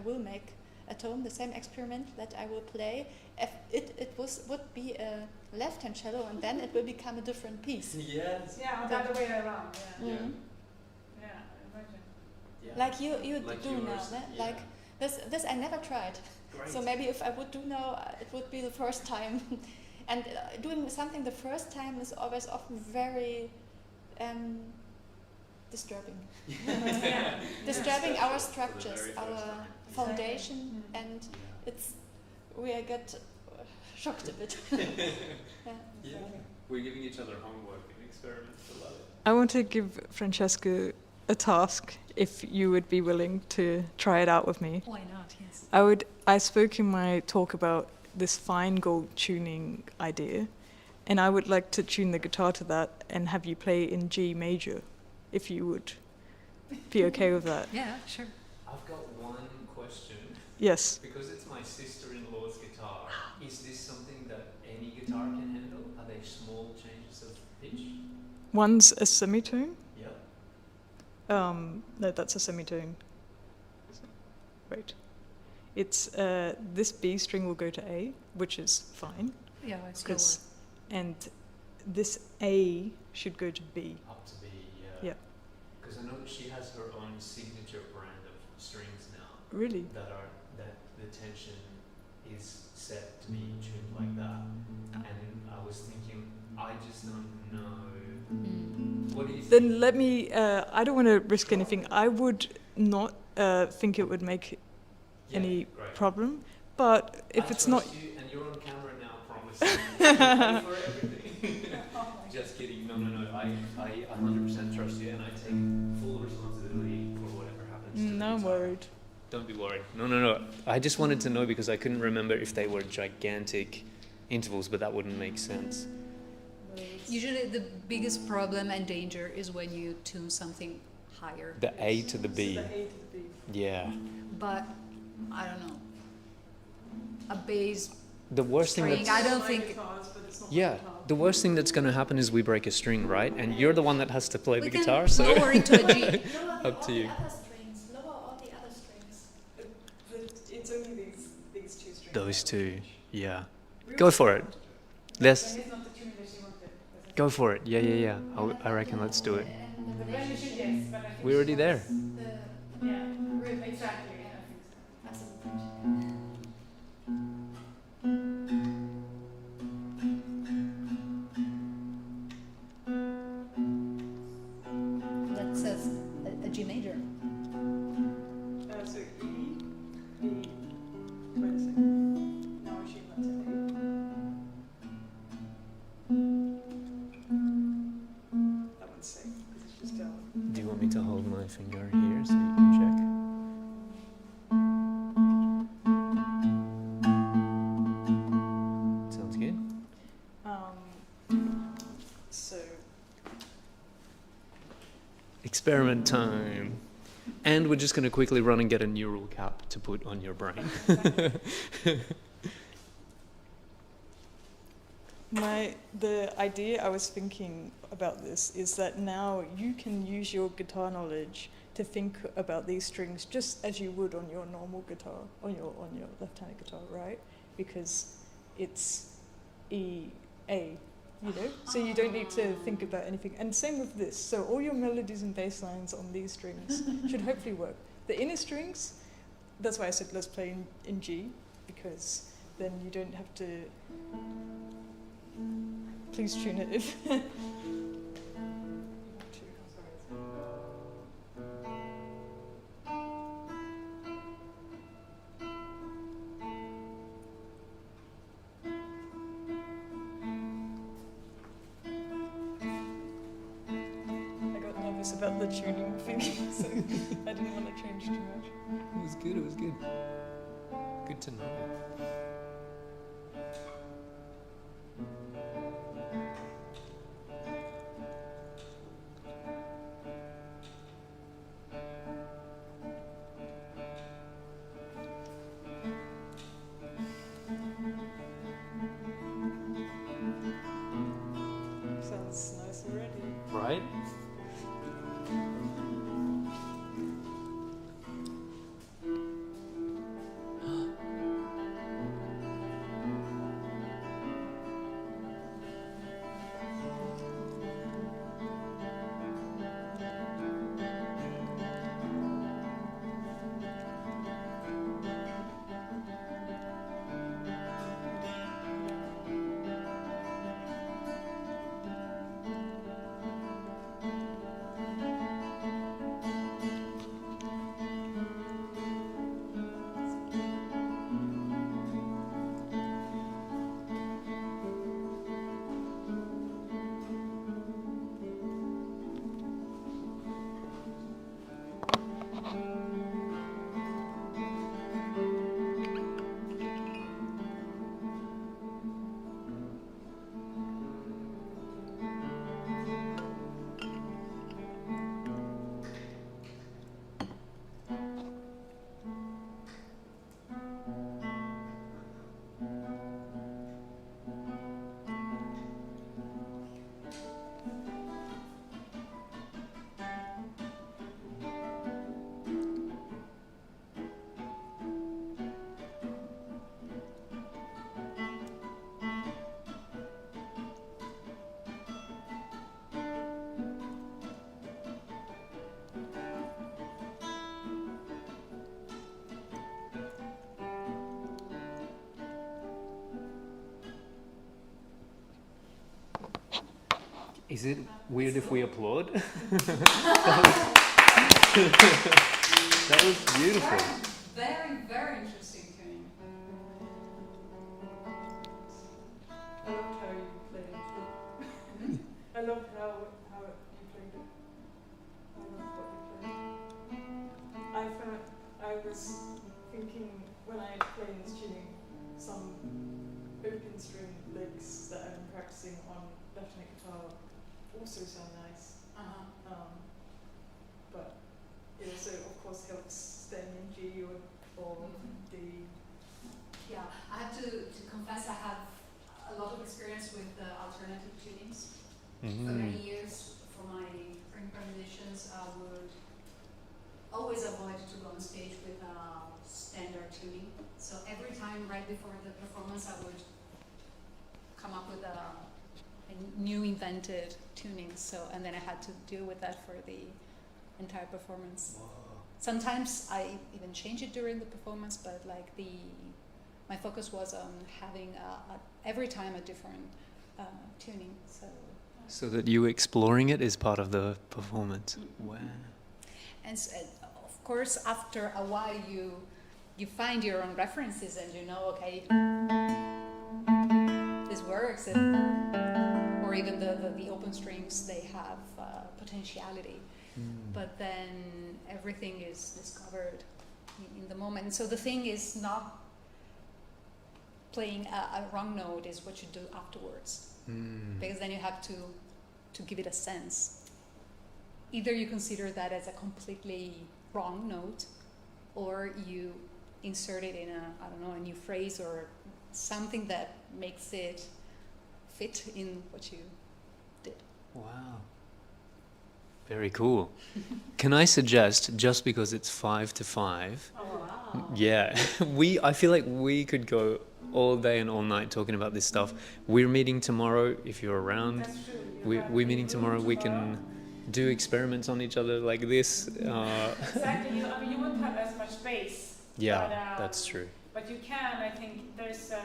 will make at home the same experiment that I will play. If it would be a left-hand cello, and then it will become a different piece. Yes. Yeah, or the other way around. Yeah. Mm-hmm. Yeah, imagine. Yeah. Like you like do yours, now. Yeah. Like this I never tried. Great. So maybe if I would do now, it would be the first time. And doing something the first time is always often very disturbing. Yeah. Disturbing our structures, our foundation, and we get shocked a bit. Yeah. We're giving each other homework and experiments. I love it. I want to give Francesca a task, if you would be willing to try it out with me. Why not? Yes. I spoke in my talk about this fine gold tuning idea, and I would like to tune the guitar to that and have you play in G major, if you would be okay with that. Yeah, sure. I've got one question. Yes. Because it's my sister-in-law's guitar, is this something that any guitar can handle? Are they small changes of pitch? One's a semitone. Yeah. No, that's a semitone. Wait. It's this B string will go to A, which is fine. Yeah, it's 'cause- and this A should go to B. Up to B, Yeah. Because I know she has her own signature brand of strings now Really? that the tension is set to be tuned like that. And I was thinking, I just don't know. What do you think? Then let me. I don't want to risk anything. I would not think it would make any great. problem. But if I it's not, trust you, and you're on camera now, promising pay for everything. Just kidding. No. I 100% trust you, and I take full responsibility for whatever happens. To the no, I'm guitar. worried. Don't be worried. No. I just wanted to know because I couldn't remember if they were gigantic intervals, but that wouldn't make sense. Usually the biggest problem and danger is when you tune something higher. The A to the So B. the A to the B. Yeah. But I don't know. A bass The worst thing string, that's I don't think Guitars, but it's not yeah. guitar. The worst thing that's gonna happen is we break a string, right? And you're the one that has to play we the can guitar. So lower into a G. Lower Up to you. all the other strings. Lower all the other strings. It's only these two strings. those two. Yeah. Go for it. Let's It's not the tune that she wanted. go for it. Yeah. I reckon let's do it. The rendition, yes, but I think We're already she there. wants- Yeah, exactly. I think so. That says a G major. So E, B, wait a second. Now she went to A. That one's safe because it's just down. Do you want me to hold my finger here so you can check? Sounds good. So Experiment time. And we're just going to quickly run and get a neural cap to put on your brain. the idea I was thinking about this is that now you can use your guitar knowledge to think about these strings just as you would on your normal guitar, on your left-handed guitar, right? Because it's E, A, you know? So you don't need to think about anything. And same with this. So all your melodies and bass lines on these strings should hopefully work. The inner strings, that's why I said let's play in G, because then you don't have to... Please tune it if... I got nervous about the tuning thing, so I didn't want to change too much. It was good. Good to know. Sounds nice already. Right? Is it weird if we applaud? That was beautiful. Very, very interesting tuning. I loved how you played it. I loved how you played it. I loved what you played. I was thinking when I play this tuning, some open string licks that I've been practicing on left-hand guitar also sound nice. But it also, of course, helps staying in G or D. Yeah, I have to confess I have a lot of experience with alternative tunings. For many years, for my musicians, I would always avoid to go on stage with standard tuning. So every time, right before the performance, I would come up with a new invented tuning. So, and then I had to deal with that for the entire performance. Whoa. Sometimes I even change it during the performance, but like my focus was on having every time a different tuning. So that you exploring it is part of the performance. Wow. And of course, after a while, you find your own references, and you know, okay, this works, or even the open strings, they have potentiality. But then everything is discovered in the moment. So the thing is not playing a wrong note, is what you do afterwards. Because then you have to give it a sense. Either you consider that as a completely wrong note, or you insert it in a new phrase or something that makes it fit in what you did. Wow. Very cool. Can I suggest, just because it's 5 to 5, yeah, I feel like we could go all day and all night talking about this stuff. We're meeting tomorrow, if you're around. That's true. We're meeting tomorrow. We can do experiments on each other like this. Exactly. You wouldn't have as much space. Yeah, but, that's true. But you can. I think there's a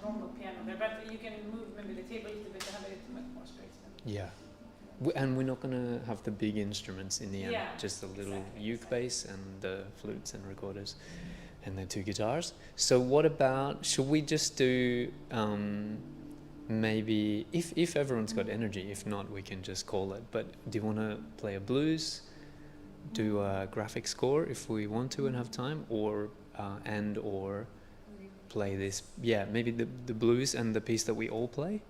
normal piano there, but you can move maybe the table a little bit to have a little bit more space. Yeah. And we're not going to have the big instruments in the end, just the little uke bass and the flutes and recorders and the 2 guitars. So what about, should we just do maybe, if everyone's got energy, if not, we can just call it. But do you want to play a blues, do a graphic score if we want to and have time, or play this, maybe the blues and the piece that we all play?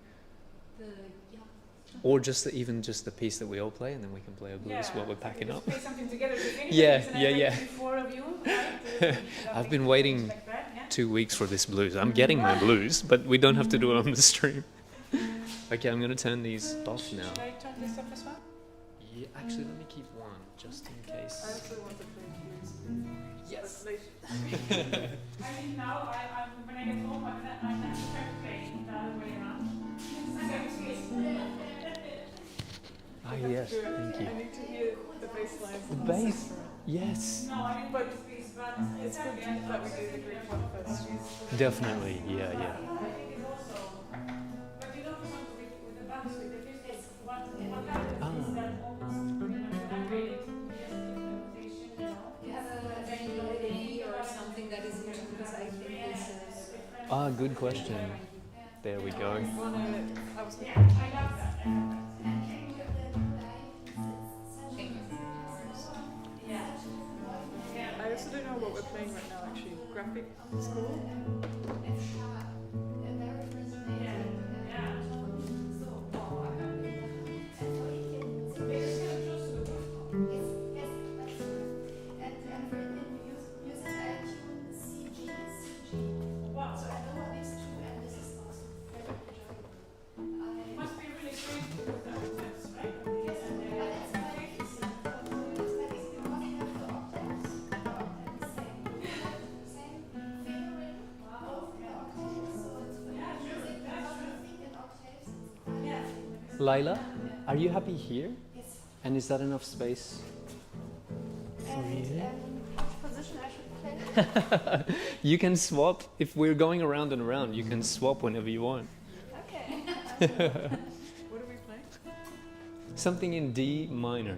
Or just the piece that we all play, and then we can play a blues while we're packing up. Play something together to finish. Yeah. 4 of you, right? I've been waiting 2 weeks for this blues. I'm getting my blues, but we don't have to do it on the stream. Okay, I'm going to turn these off now. Should I turn this off as well? Yeah, actually, let me keep one, just in I case. also want to play cues. Yes. I think now, when I get home, I'm not start playing the other way around. Yes, thank you. I need to hear the bass lines. The bass, yes. No, I didn't put this, but It's good that we do the Greek one first. Definitely, yeah. I think it's also, but you know, for example, with the back suite, the fifth is what happens is that almost, when I played it, notation, You have a melody or something that is new, because I think this is... Good question. There we go. I love that. I also don't know what we're playing right now, actually. Graphic score? Must be really strange with the octaves, right? Laila, are you happy here? Yes. And is that enough space for you? Which position I should play? You can swap. If we're going around and around, you can swap whenever you want. Okay. What do we Something in D minor.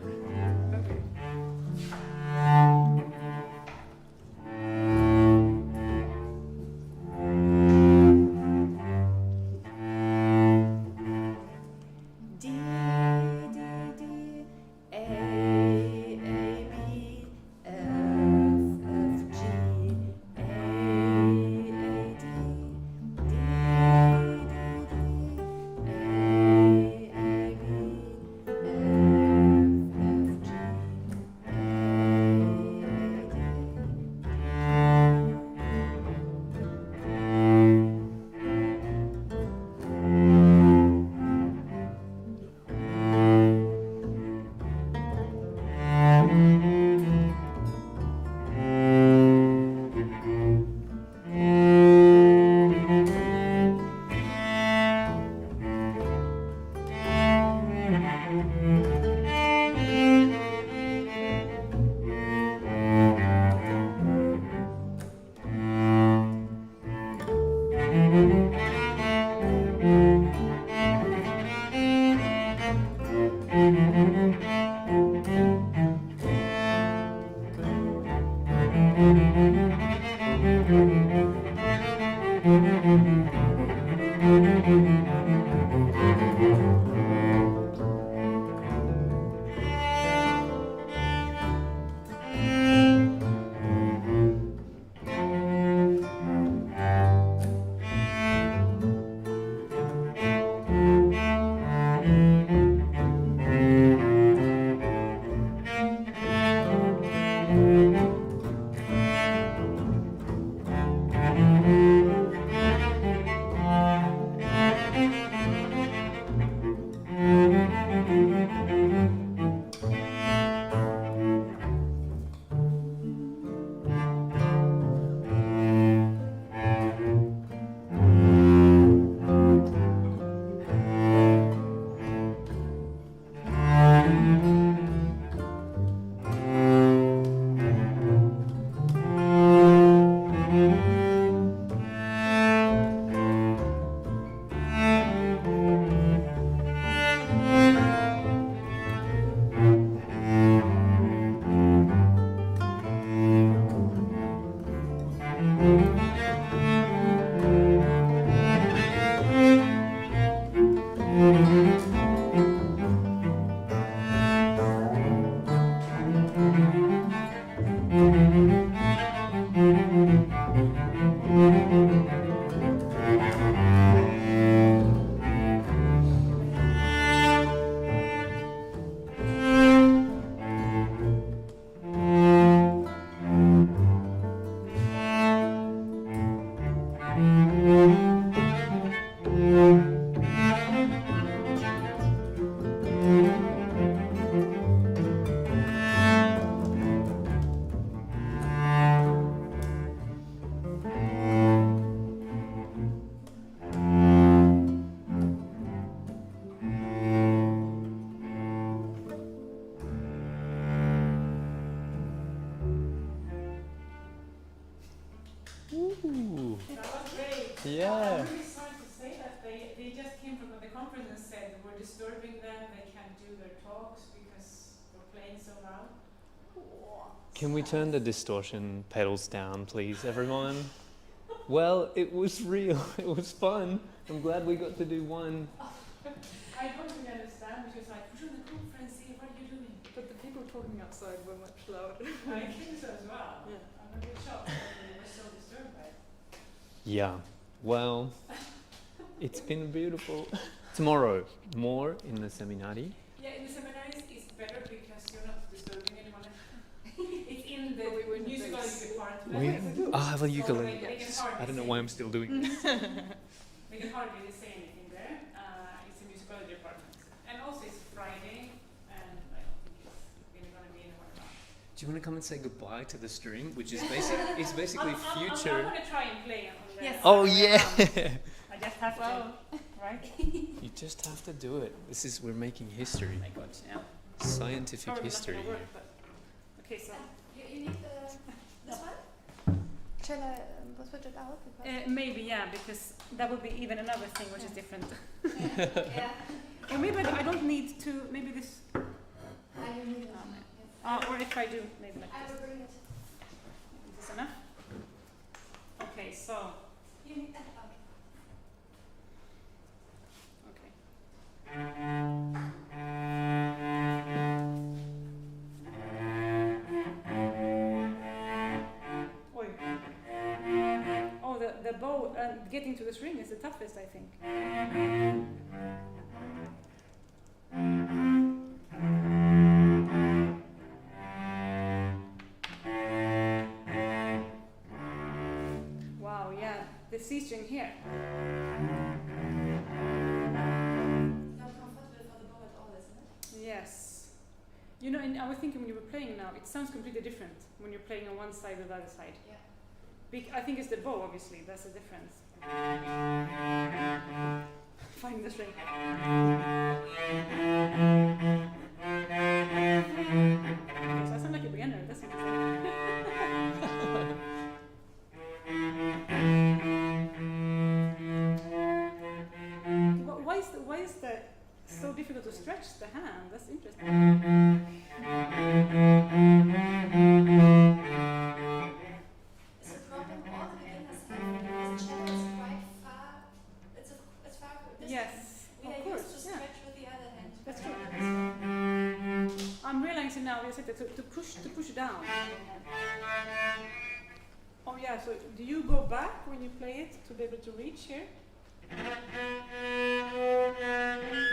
I'm really sorry to say that they just came from the conference and said we're disturbing them, they can't do their talks because we're playing so loud. Can we turn the distortion pedals down, please, everyone? Well, it was real. It was fun. I'm glad we got to do one. I don't really understand because like, we're in the conference, what are you doing? But the people talking outside were much louder. I think so as well. Yeah. I'm a bit shocked that they were so disturbed by it. Yeah. Well, it's been beautiful. Tomorrow, more in the seminari. Yeah, in the seminaries it's better because you're not disturbing anyone. It's in the musical department. I have a ukulele. They can hardly I don't know say why I'm still doing this. They can hardly say anything there. It's a musical department. And also it's Friday, and I don't think it's really going to be anywhere around. Do you want to come and say goodbye to the stream, which is basically I'm future? going to try and play on the Oh yeah. I just have to, right? You just have to do it. We're making history. Oh my God, yeah. Scientific Probably history. not gonna work, but okay, so You need this one? Shall I switch it out? maybe, yeah, because that would be even another thing which is different. Yeah. Or maybe I don't need to. Maybe this. Or if I do, maybe like this. bring it. Is this enough? Okay, so. You need that? Oi. Oh, the bow, getting to the string is the toughest, I think. Wow, yeah, the C string here. Yes. You know, and I was thinking when you were playing now, it sounds completely different when you're playing on one side or the other side. Yeah. I think it's the bow, obviously, that's the difference. Finding the string. Okay, so I sound like a beginner, that's interesting. Why is that so difficult to stretch the hand? That's interesting. It's a problem all the beginners have because cello is quite far. It's far distance. Yes, We of are course. used to Yeah. stretch with the other hand. That's true. I'm realizing now, you said that to push down. Oh yeah, so do you go back when you play it to be able to reach here?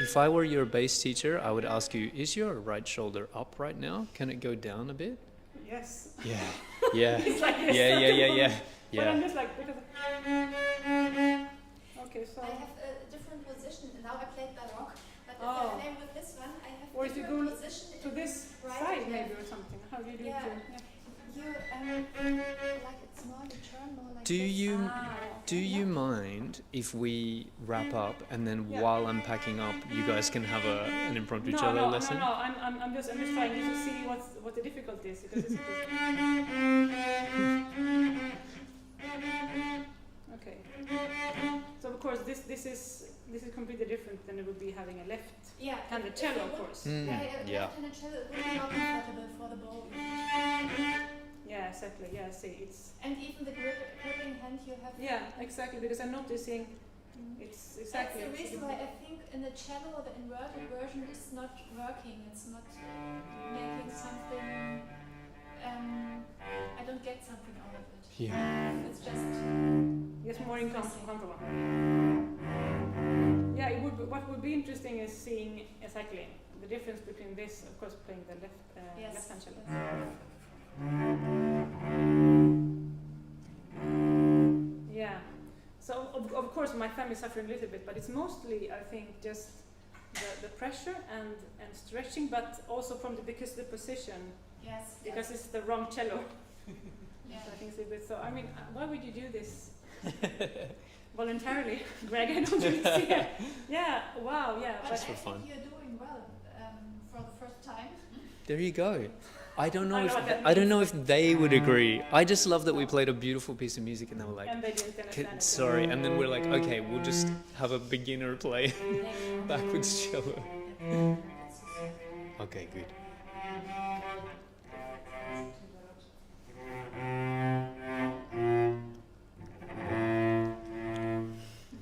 If I were your bass teacher, I would ask you, is your right shoulder up right now? Can it go down a bit? Yes. Yeah. Yeah. It's like this. Yeah. But I'm just like, because okay, so. I have a different position. Now I played baroque, but if Oh. I play with this one, I have Or if you different go position to in this right side and maybe left. or something. How do you do Yeah. it? Yeah. You like it's more, you turn more like Do this. you Ah, do you mind if we wrap up and then Yeah. while I'm packing up, you guys can have an impromptu cello lesson? No. I'm just trying to see what the difficulty is because it's okay. So of course this is completely different than it would be having a left Yeah. handed if cello, you of would course. Mm, yeah. left-handed cello would be more comfortable for the bow. Yeah, exactly. Yeah, see, it's And even the gripping hand you have. exactly because I'm noticing it's exactly. That's the reason why I think in the cello the inverted version is not working. It's not making something. I don't get something out of it. Yeah. It's just. It's more comfortable. Yeah, it would. What would be interesting is seeing exactly the difference between this, of course, playing the left hand cello. Yeah. So of course my family is suffering a little bit, but it's mostly I think just the pressure and stretching, but also because the position, Yes. because it's the wrong cello. Yeah. So I think it's a bit. So I mean, why would you do this voluntarily, Greg? I don't really see it. Yeah. Wow. Yeah. But Just I for think fun. you're doing well for the first time. There you go. I don't know I if know what that I don't means. know if they would agree. I just love that we played a beautiful piece of music and they were like, And they didn't understand it. sorry, and then we're like, okay, we'll just have a beginner play backwards cello. Okay, good.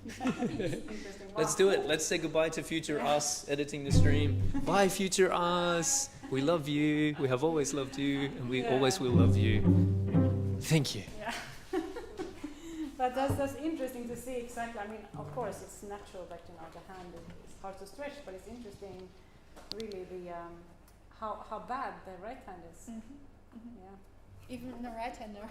Interesting. Wow. Let's do it. Let's say goodbye to future us editing the stream. Bye, future us. We love you. We have always loved you, and we always will love you. Thank you. Yeah. But that's interesting to see exactly. I mean, of course, it's natural that the hand is hard to stretch, but it's interesting, really, the how bad the right hand is. Mm-hmm. Yeah. Even the right hander.